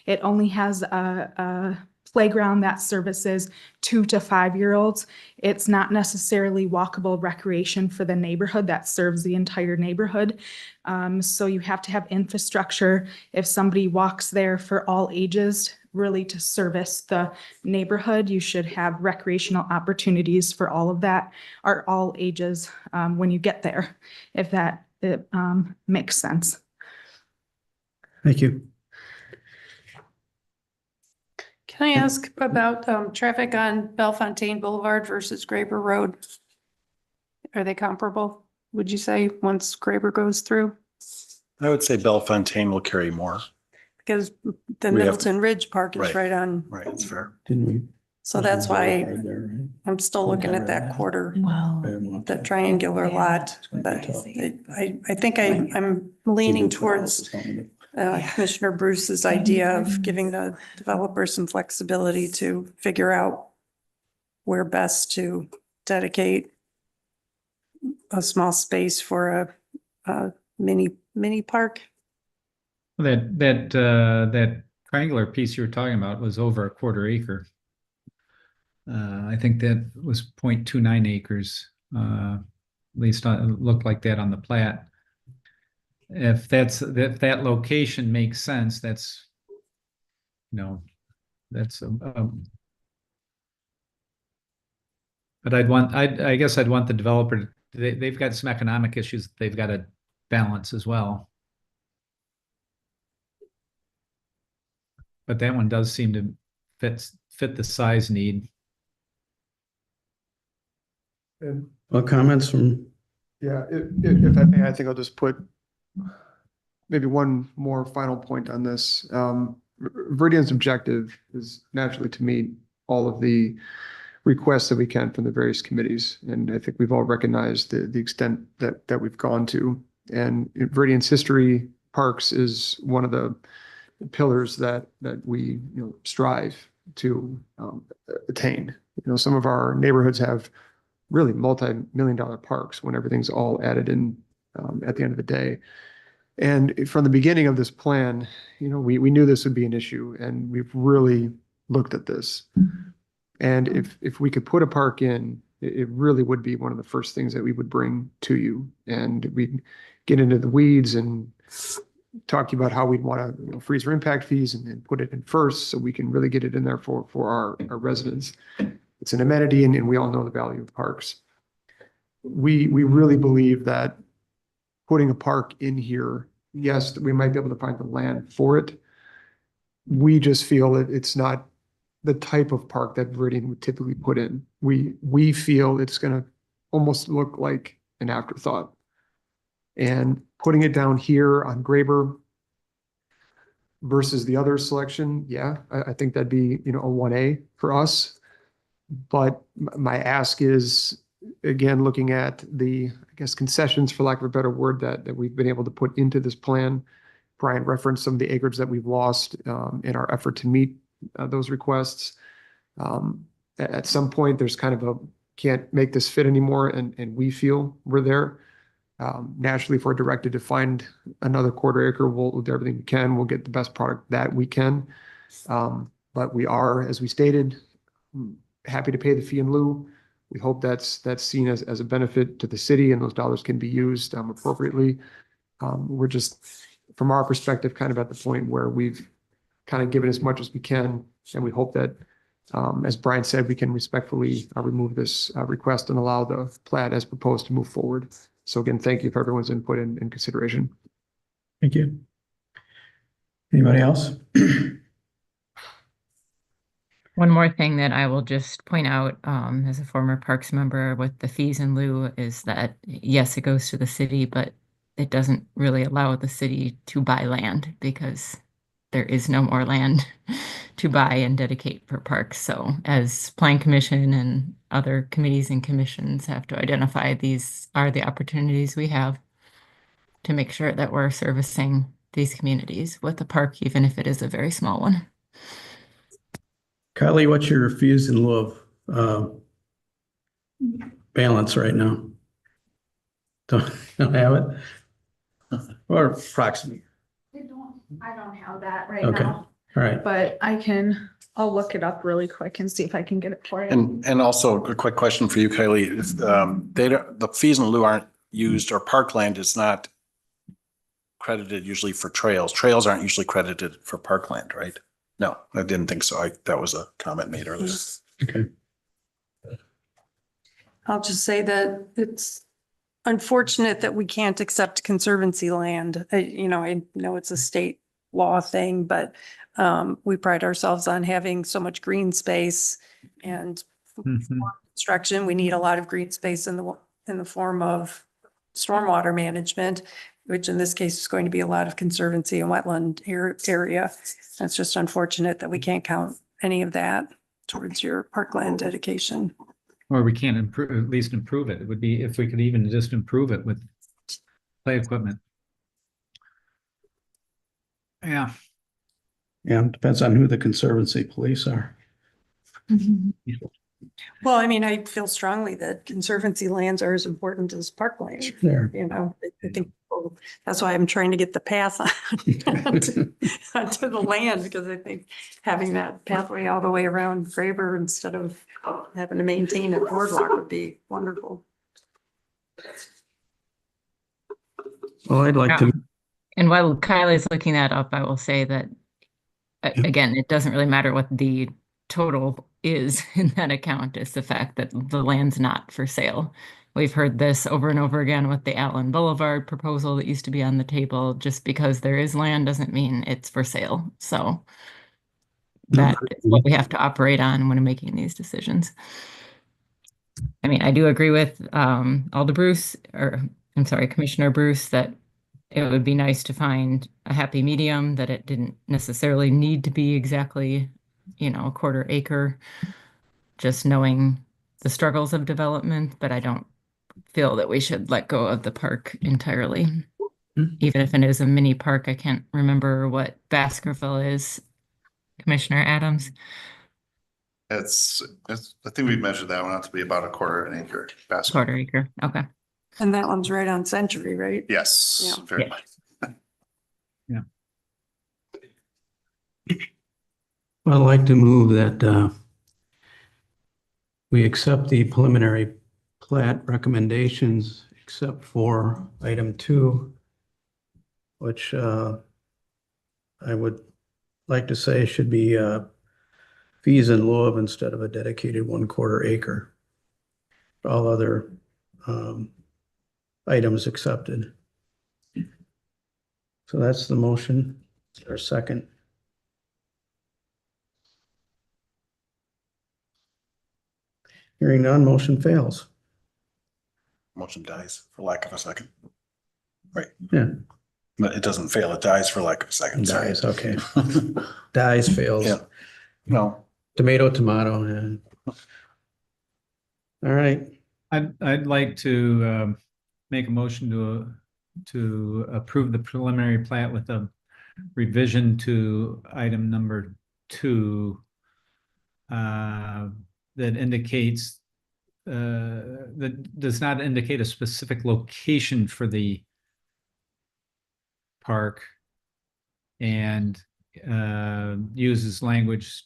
it only has a playground that services 2 to 5-year-olds, it's not necessarily walkable recreation for the neighborhood that serves the entire neighborhood. So you have to have infrastructure if somebody walks there for all ages, really to service the neighborhood. You should have recreational opportunities for all of that, or all ages when you get there, if that makes sense. Thank you. Can I ask about traffic on Bellefontaine Boulevard versus Graber Road? Are they comparable, would you say, once Graber goes through? I would say Bellefontaine will carry more. Because the We have- Middleton Ridge Park is Right. right on, Right, it's fair. Didn't we? so that's why I'm still looking at that quarter, that triangular lot. But I think I'm leaning towards Commissioner Bruce's idea of giving the developer some flexibility to figure out where best to dedicate a small space for a mini park. That triangular piece you were talking about was over 1/4 acre. I think that was 0.29 acres. At least it looked like that on the plat. If that location makes sense, that's, that's but I guess I'd want the developer, they've got some economic issues they've got to balance as well. But that one does seem to fit the size need. And Well, comments from, yeah, if I may, I think I'll just put maybe one more final point on this. Veridian's objective is naturally to meet all of the requests that we can from the various committees. And I think we've all recognized the extent that we've gone to. And Veridian's history, parks is one of the pillars that we strive to attain. Some of our neighborhoods have really multi-million-dollar parks when everything's all added in at the end of the day. And from the beginning of this plan, we knew this would be an issue, and we've really looked at this. And if we could put a park in, it really would be one of the first things that we would bring to you. And we'd get into the weeds and talk about how we'd want to freeze our impact fees and then put it in first so we can really get it in there for our residents. It's an amenity, and we all know the value of parks. We really believe that putting a park in here, yes, we might be able to find the land for it. We just feel that it's not the type of park that Veridian would typically put in. We feel it's going to almost look like an afterthought. And putting it down here on Graber versus the other selection, yeah, I think that'd be, a 1A for us. But my ask is, again, looking at the, concessions, for lack of a better word, that we've been able to put into this plan. Brian referenced some of the acreage that we've lost in our effort to meet those requests. At some point, there's kind of can't make this fit anymore, and we feel we're there. Naturally, if we're directed to find another 1/4 acre, we'll do everything we can. We'll get the best product that we can. But we are, as we stated, happy to pay the fee in lieu. We hope that's seen as a benefit to the city, and those dollars can be used appropriately. We're just, from our perspective, kind of at the point where we've kind of given as much as we can, and we hope that, as Brian said, we can respectfully remove this request and allow the plat as proposed to move forward. So again, thank you for everyone's input and consideration. Thank you. Anybody else? One more thing that I will just point out, as a former Parks member with the fees in lieu is that, yes, it goes to the city, but it doesn't really allow the city to buy land because there is no more land to buy and dedicate for parks. So as Plan Commission and other committees and commissions have to identify, these are the opportunities we have to make sure that we're servicing these communities with a park, even if it is a very small one. Kylie, what's your fees in lieu of balance right now? Don't have it? Or approximately? I don't have that right Okay, now, all right. but I'll look it up really quick and see if I can get it for you. And also a quick question for you, Kylie. If, the fees in lieu aren't used, or parkland is not credited usually for trails. Trails aren't usually credited for parkland, right? No, I didn't think so. That was a comment made earlier. Okay. I'll just say that it's unfortunate that we can't accept conservancy land. I know it's a state law thing, but we pride ourselves on having so much green space and construction. We need a lot of green space in the form of stormwater management, which in this case is going to be a lot of conservancy and wetland area. It's just unfortunate that we can't count any of that towards your parkland dedication. Or we can't improve, at least improve it. It would be if we could even just improve it with play equipment. Yeah. Yeah, it depends on who the conservancy police are. Well, I mean, I feel strongly that conservancy lands are as important as parkland. There. I think that's why I'm trying to get the path onto the land, because I think having that pathway all the way around Graber instead of having to maintain a boardwalk would be wonderful. Well, I'd like to, And while Kylie's looking that up, I will say that, Yeah. again, it doesn't really matter what the total is in that account. It's the fact that the land's not for sale. We've heard this over and over again with the Allen Boulevard proposal that used to be on the table. Just because there is land doesn't mean it's for sale. So that is what we have to operate on when making these decisions. I mean, I do agree with Commissioner Bruce, that it would be nice to find a happy medium, that it didn't necessarily need to be exactly, a quarter acre, just knowing the struggles of development, but I don't feel that we should let go of the park entirely. Even if it is a mini park. I can't remember what Baskerville is, Commissioner Adams. I think we measured that one out to be about a quarter an acre. Basket. Quarter acre, okay. And that one's right on Century, right? Yes, Yeah. very Yeah. much. I'd like to move that we accept the preliminary plat recommendations except for item 2, which I would like to say should be fees in lieu of instead of a dedicated 1/4 acre. All other items accepted. So that's the motion. Is there a second? Hearing none, motion fails. Motion dies for lack of a second. Right. Yeah. But it doesn't fail. It dies for lack of a second. Sorry. Dies, okay. Dies, fails. Yeah. No. Tomato, tomato, and all right. I'd like to make a motion to approve the preliminary plat with a revision to item number 2 that indicates that does not indicate a specific location for the park, and uses language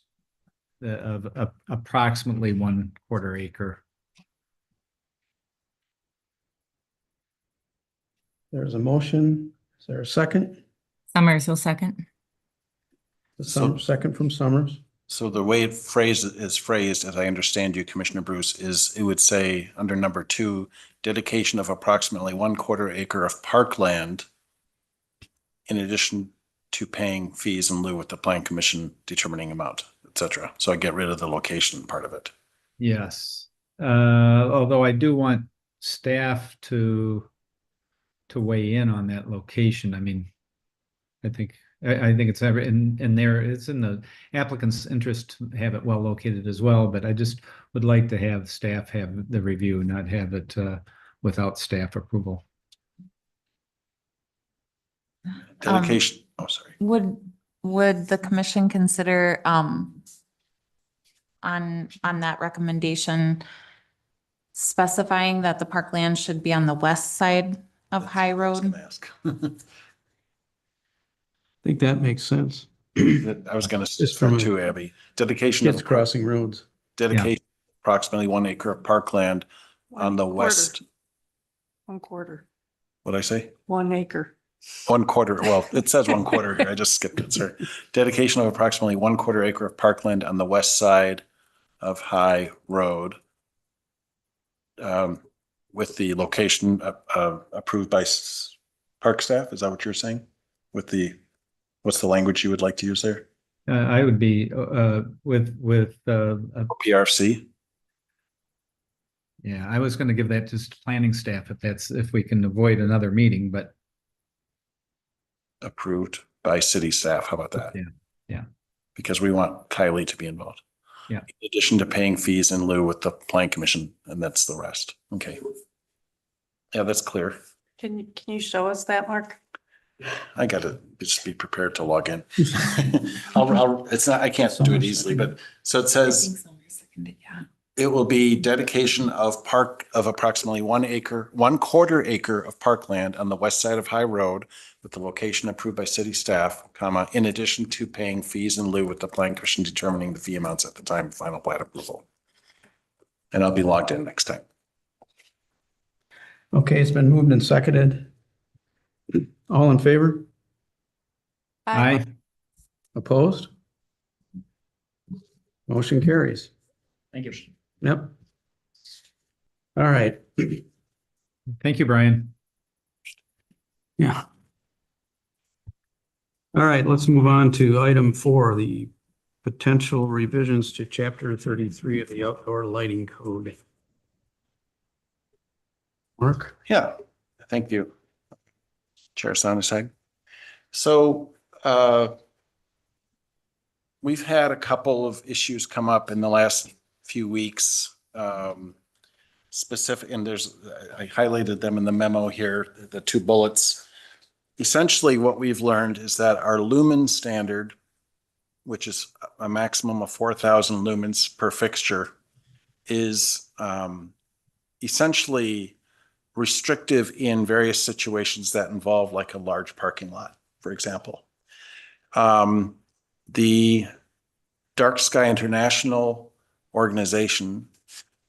of approximately 1/4 acre. There's a motion. Is there a second? Summers will second. Second from Summers. So the way it is phrased, as I understand you, Commissioner Bruce, is it would say under number 2, dedication of approximately 1/4 acre of parkland in addition to paying fees in lieu with the plan commission determining amount, et cetera. So I get rid of the location part of it. Yes. Although I do want staff to weigh in on that location. I mean, I think it's in there, it's in the applicant's interest to have it well located as well, but I just would like to have staff have the review, not have it without staff approval. Dedication, oh, sorry. Would the commission consider, on that recommendation, specifying that the parkland should be on the west side of High I was Road? gonna ask. I think that makes sense. I was gonna Just from start a too, Abby. Dedication kids of crossing roads. dedication approximately 1 acre of parkland on the west. 1/4, What'd I say? 1 acre. 1/4, well, it says 1/4 here, I just skipped it, sir. Dedication of approximately 1/4 acre of parkland on the west side of High Road. With the location approved by park staff, is that what you're saying? What's the language you would like to use there? I would be with PRC? yeah, I was going to give that just to planning staff if we can avoid another meeting, but Approved by city staff, how about that? Yeah. Because we want Kylie to be involved. Yeah. In addition to paying fees in lieu with the plan commission, and that's the rest. Okay. Yeah, that's clear. Can you show us that, Mark? I gotta just be prepared to log in. It's not, I can't do it easily, but so it says it will be dedication of approximately 1 acre, 1/4 acre of parkland on the west side of High Road with the location approved by city staff, comma, in addition to paying fees in lieu with the plan commission determining the fee amounts at the time of final plat approval. And I'll be logged in next time. Okay, it's been moved and seconded. All in favor? I Opposed? Motion carries. Thank you. Yep. All right. thank you, Brian. Yeah. All right, let's move on to item 4, the potential revisions to chapter 33 of the outdoor lighting code. Mark? Yeah, thank you. Chair Sonnesheim. So we've had a couple of issues come up in the last few weeks. Specific, and I highlighted them in the memo here, the 2 bullets. Essentially, what we've learned is that our lumen standard, which is a maximum of 4,000 lumens per fixture, is essentially restrictive in various situations that involve like a large parking lot, for example. The Dark Sky International organization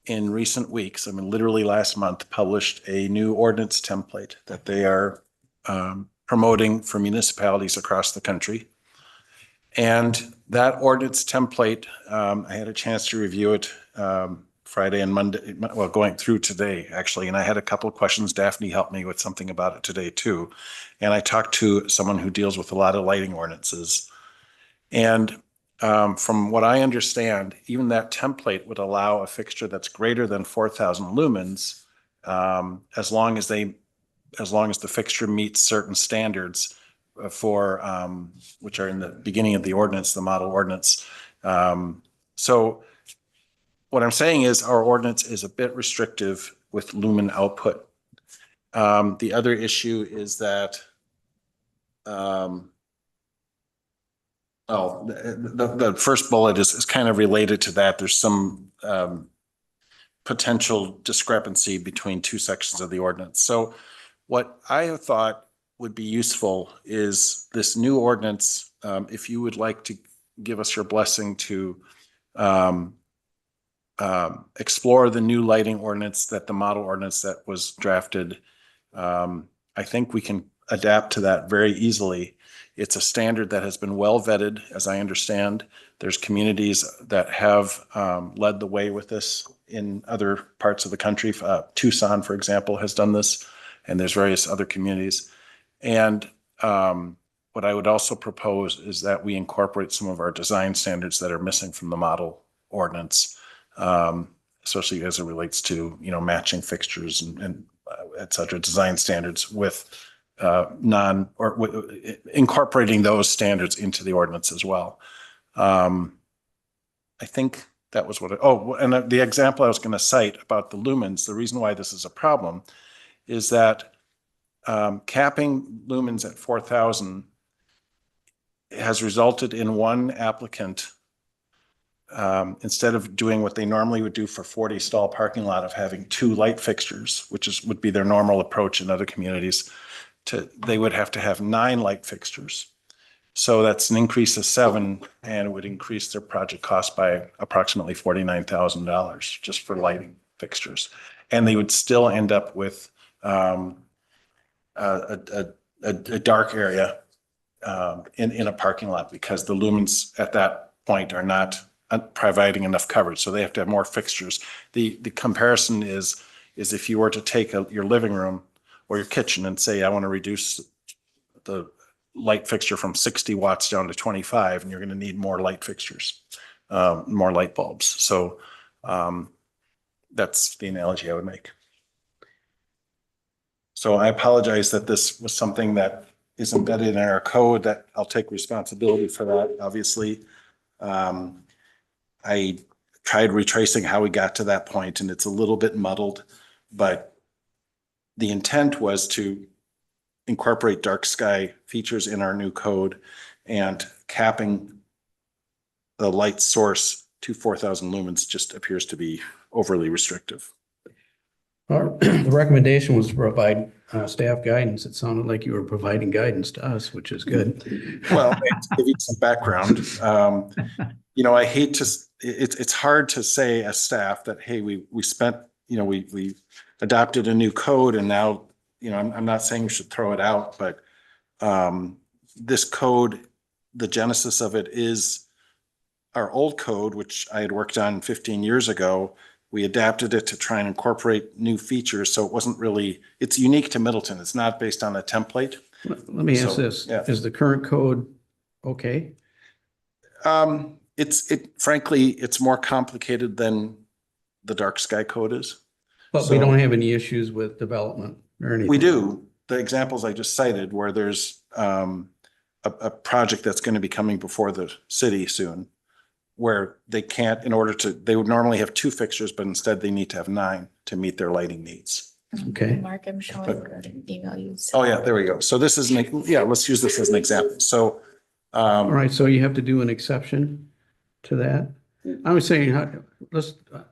in recent weeks, I mean, literally last month, published a new ordinance template that they are promoting for municipalities across the country. And that ordinance template, I had a chance to review it Friday and Monday, well, going through today, actually. And I had a couple of questions. Daphne helped me with something about it today, too. And I talked to someone who deals with a lot of lighting ordinances. And from what I understand, even that template would allow a fixture that's greater than 4,000 lumens, as long as the fixture meets certain standards for which are in the beginning of the ordinance, the model ordinance. So what I'm saying is our ordinance is a bit restrictive with lumen output. The other issue is that the first bullet is kind of related to that. There's some potential discrepancy between 2 sections of the ordinance. So what I have thought would be useful is this new ordinance, if you would like to give us your blessing to explore the new lighting ordinance, that the model ordinance that was drafted. I think we can adapt to that very easily. It's a standard that has been well vetted, as I understand. There's communities that have led the way with this in other parts of the country. Tucson, for example, has done this, and there's various other communities. And what I would also propose is that we incorporate some of our design standards that are missing from the model ordinance, especially as it relates to, matching fixtures and et cetera, design standards with incorporating those standards into the ordinance as well. I think that was and the example I was going to cite about the lumens, the reason why this is a problem is that capping lumens at 4,000 has resulted in one applicant, instead of doing what they normally would do for 40 stall parking lot of having 2 light fixtures, which would be their normal approach in other communities, they would have to have 9 light fixtures. So that's an increase of 7, and it would increase their project cost by approximately $49,000 just for lighting fixtures. And they would still end up with a dark area in a parking lot because the lumens at that point are not providing enough coverage. So they have to have more fixtures. The comparison is if you were to take your living room or your kitchen and say, I want to reduce the light fixture from 60 watts down to 25, and you're going to need more light fixtures, more light bulbs. So that's the analogy I would make. So I apologize that this was something that is embedded in our code, that I'll take responsibility for that, obviously. I tried retracing how we got to that point, and it's a little bit muddled, but the intent was to incorporate dark sky features in our new code, and capping the light source to 4,000 lumens just appears to be overly restrictive. The recommendation was to provide staff guidance. It sounded like you were providing guidance to us, which is good. Well, to give you some background, I hate to, it's hard to say as staff that, hey, we spent, we adopted a new code, and now, I'm not saying we should throw it out, but this code, the genesis of it is our old code, which I had worked on 15 years ago. We adapted it to try and incorporate new features. So it wasn't really, it's unique to Middleton. It's not based on a template. Let me ask this. Yeah. Is the current code okay? Frankly, it's more complicated than the dark sky code is. But we don't have any issues with development or anything. We do. The examples I just cited where there's a project that's going to be coming before the city soon, where they can't, they would normally have 2 fixtures, but instead they need to have 9 to meet their lighting needs. Okay. Mark, I'm showing the email you sent. Oh yeah, there we go. So this is, let's use this as an example. So. All right, so you have to do an exception to that? I was saying,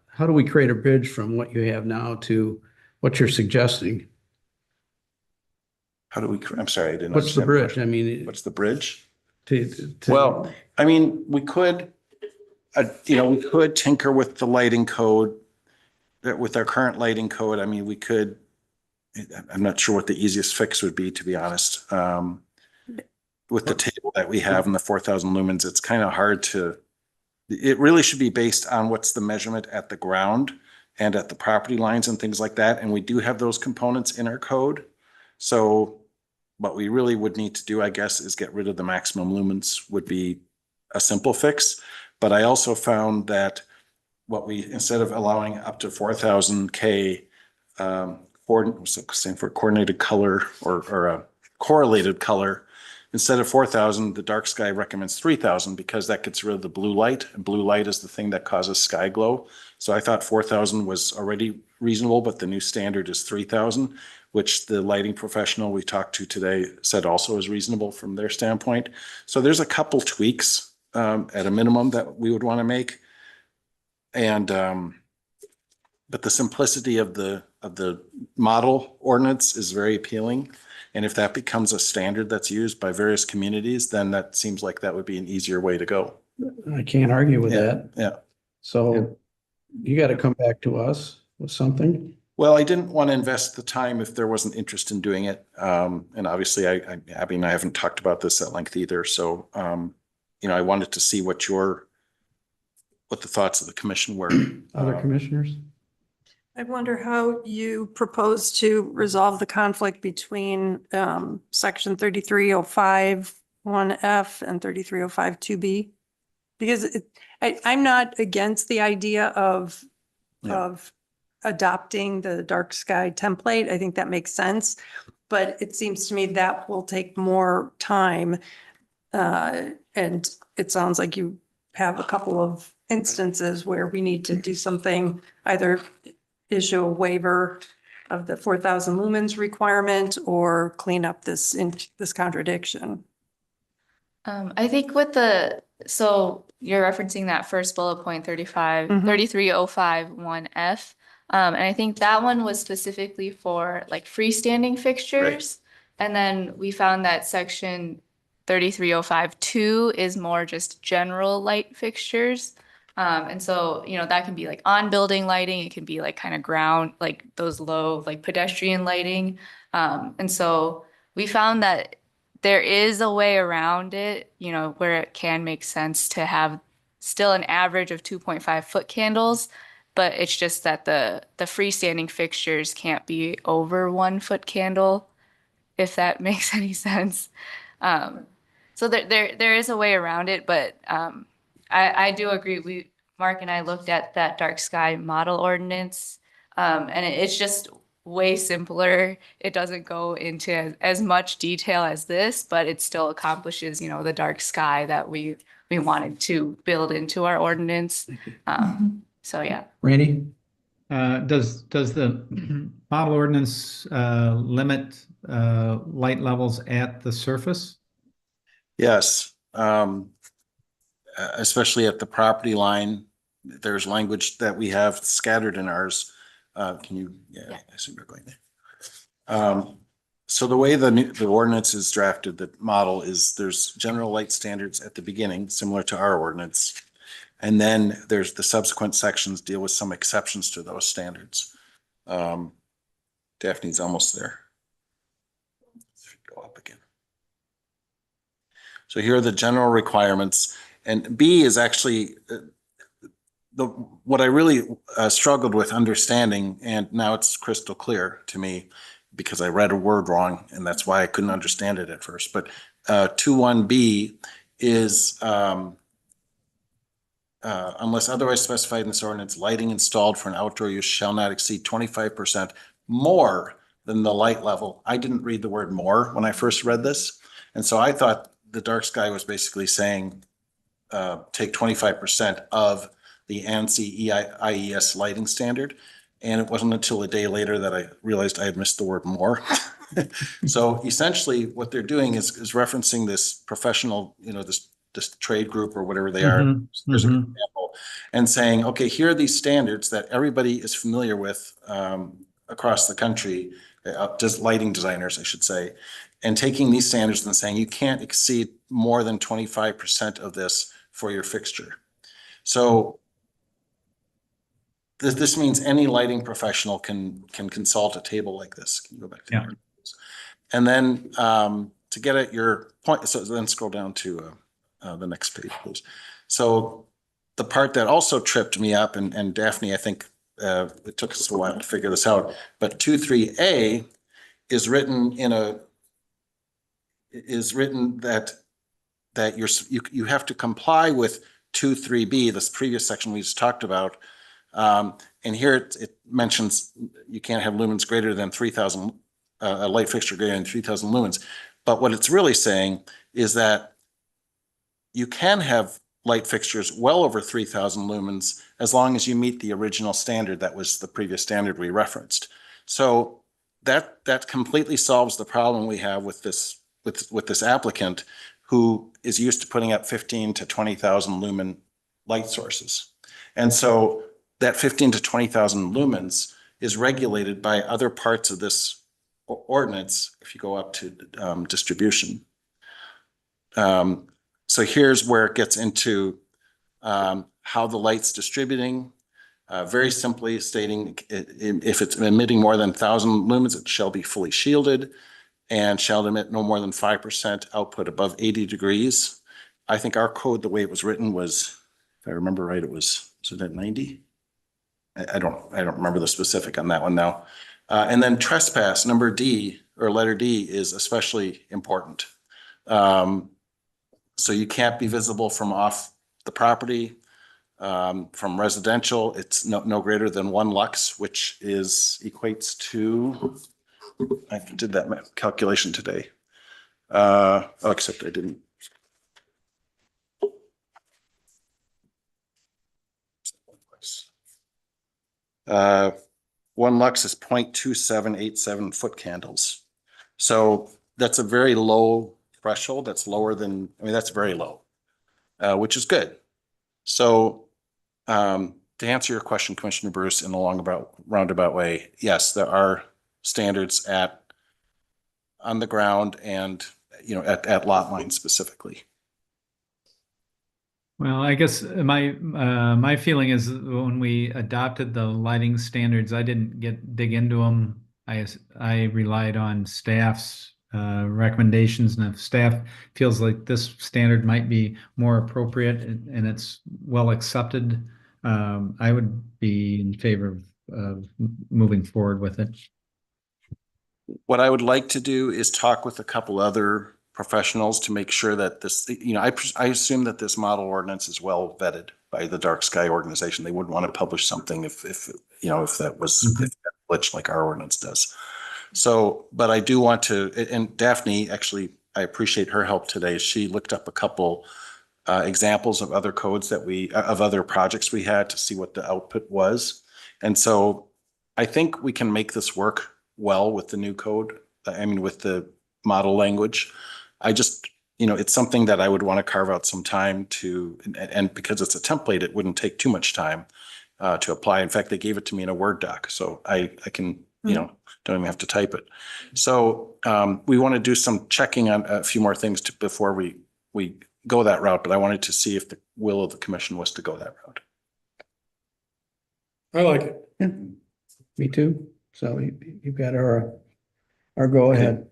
how do we create a bridge from what you have now to what you're suggesting? I'm sorry, I didn't. What's the understand bridge? question. I mean, What's the bridge? Well, I mean, we could, we could tinker with the lighting code, with our current lighting code. I mean, we could, I'm not sure what the easiest fix would be, to be honest. With the table that we have in the 4,000 lumens, it's kind of hard to, it really should be based on what's the measurement at the ground and at the property lines and things like that. And we do have those components in our code. So what we really would need to do, I guess, is get rid of the maximum lumens would be a simple fix. But I also found that instead of allowing up to 4,000 K, for coordinated color or a correlated color, instead of 4,000, the dark sky recommends 3,000 because that gets rid of the blue light, and blue light is the thing that causes sky glow. So I thought 4,000 was already reasonable, but the new standard is 3,000, which the lighting professional we talked to today said also is reasonable from their standpoint. So there's a couple tweaks at a minimum that we would want to make. And but the simplicity of the model ordinance is very appealing. And if that becomes a standard that's used by various communities, then that seems like that would be an easier way to go. I can't argue with that. Yeah. So you got to come back to us with something. Well, I didn't want to invest the time if there wasn't interest in doing it. And obviously Abby and I haven't talked about this at length either. So, I wanted to see what the thoughts of the commission were. Other commissioners? I wonder how you propose to resolve the conflict between section 3305(1)(f) and 3305(2)(b)? Because I'm not against the idea of adopting the dark sky template. I think that makes sense. But it seems to me that will take more time. And it sounds like you have a couple of instances where we need to do something, either issue a waiver of the 4,000 lumens requirement or clean up this contradiction. I think so you're referencing that first bullet point 33051F. And I think that one was specifically for like freestanding fixtures. And then we found that section 33052 is more just general light fixtures. And so, that can be like on building lighting. It can be like kind of ground, like those low, like pedestrian lighting. And so we found that there is a way around it, where it can make sense to have still an average of 2.5 foot candles, but it's just that the freestanding fixtures can't be over 1 foot candle, if that makes any sense. So there is a way around it, but I do agree. Mark and I looked at that dark sky model ordinance, and it's just way simpler. It doesn't go into as much detail as this, but it still accomplishes, the dark sky that we wanted to build into our ordinance. So yeah. Randy? Does the model ordinance limit light levels at the surface? Yes, especially at the property line. There's language that we have scattered in ours. Can you? Yeah, I assume you're going there. So the way the ordinance is drafted, the model is there's general light standards at the beginning, similar to our ordinance. And then there's the subsequent sections deal with some exceptions to those standards. Daphne's almost there. Go up again. So here are the general requirements, and B is actually what I really struggled with understanding, and now it's crystal clear to me because I read a word wrong, and that's why I couldn't understand it at first. But 2(1)B is unless otherwise specified in this ordinance, lighting installed for an outdoor use shall not exceed 25% more than the light level. I didn't read the word more when I first read this, and so I thought the dark sky was basically saying take 25% of the ANSI IES lighting standard. And it wasn't until a day later that I realized I had missed the word more. So essentially what they're doing is referencing this professional, this trade group or whatever they are. There's an example, and saying, okay, here are these standards that everybody is familiar with across the country, just lighting designers, I should say, and taking these standards and saying you can't exceed more than 25% of this for your fixture. So this means any lighting professional can consult a table like this. Can you go back to that? And then to get at your point, so then scroll down to the next page, please. So the part that also tripped me up, and Daphne, I think it took us a while to figure this out, but 2(3)A is written that you have to comply with 2(3)B, this previous section we just talked about. And here it mentions you can't have lumens greater than 3,000, a light fixture greater than 3,000 lumens. But what it's really saying is that you can have light fixtures well over 3,000 lumens as long as you meet the original standard that was the previous standard we referenced. So that completely solves the problem we have with this applicant who is used to putting up 15 to 20,000 lumen light sources. And so that 15 to 20,000 lumens is regulated by other parts of this ordinance if you go up to distribution. So here's where it gets into how the light's distributing, very simply stating if it's emitting more than 1,000 lumens, it shall be fully shielded and shall emit no more than 5% output above 80 degrees. I think our code, the way it was written was, if I remember right, was it at 90? I don't remember the specific on that one now. And then trespass, number D or letter D is especially important. So you can't be visible from off the property. From residential, it's no greater than 1 lux, which equates to, I did that calculation today. Except I didn't. 1 lux is 0.2787 foot candles. So that's a very low threshold. That's lower than, I mean, that's very low, which is good. So to answer your question, Commissioner Bruce, in a roundabout way, yes, there are standards on the ground and, at lot lines specifically. Well, I guess my feeling is when we adopted the lighting standards, I didn't dig into them. I relied on staff's recommendations, and if staff feels like this standard might be more appropriate and it's well accepted, I would be in favor of moving forward with it. What I would like to do is talk with a couple other professionals to make sure that this, I assume that this model ordinance is well vetted by the Dark Sky organization. They wouldn't want to publish something if that was if that glitched like our ordinance does. So, but I do want to, and Daphne, actually, I appreciate her help today. She looked up a couple examples of other codes of other projects we had to see what the output was. And so I think we can make this work well with the new code. I mean, with the model language. I just, it's something that I would want to carve out some time to, and because it's a template, it wouldn't take too much time to apply. In fact, they gave it to me in a Word doc, so I can, don't even have to type it. So we want to do some checking on a few more things before we go that route, but I wanted to see if the will of the commission was to go that route. I like it. Yeah, me too. So you've got our go ahead.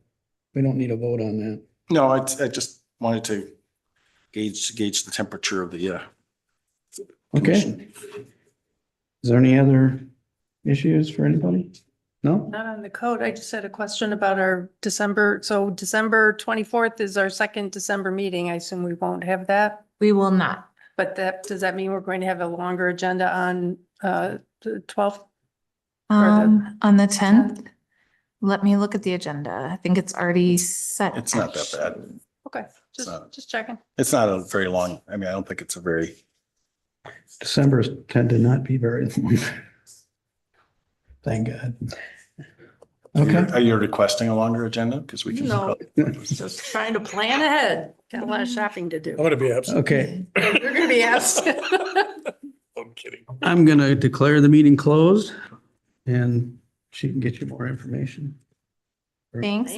We don't need a vote on that. No, I just wanted to gauge the temperature of the commission. Okay. Is there any other issues for anybody? No? Not on the code. I just had a question about our December. So December 24th is our second December meeting. I assume we won't have that. We will not. But does that mean we're going to have a longer agenda on the 12th? On the 10th, let me look at the agenda. I think it's already set. It's not that bad. Okay, just checking. It's not a very long, I mean, I don't think it's a very. Decembers tend to not be very long. Thank God. Okay. Are you requesting a longer agenda? Because we can. No, just trying to plan ahead. Got a lot of shopping to do. I'm going to be absent. Okay. You're going to be absent. I'm kidding. I'm going to declare the meeting closed and she can get you more information. Thanks.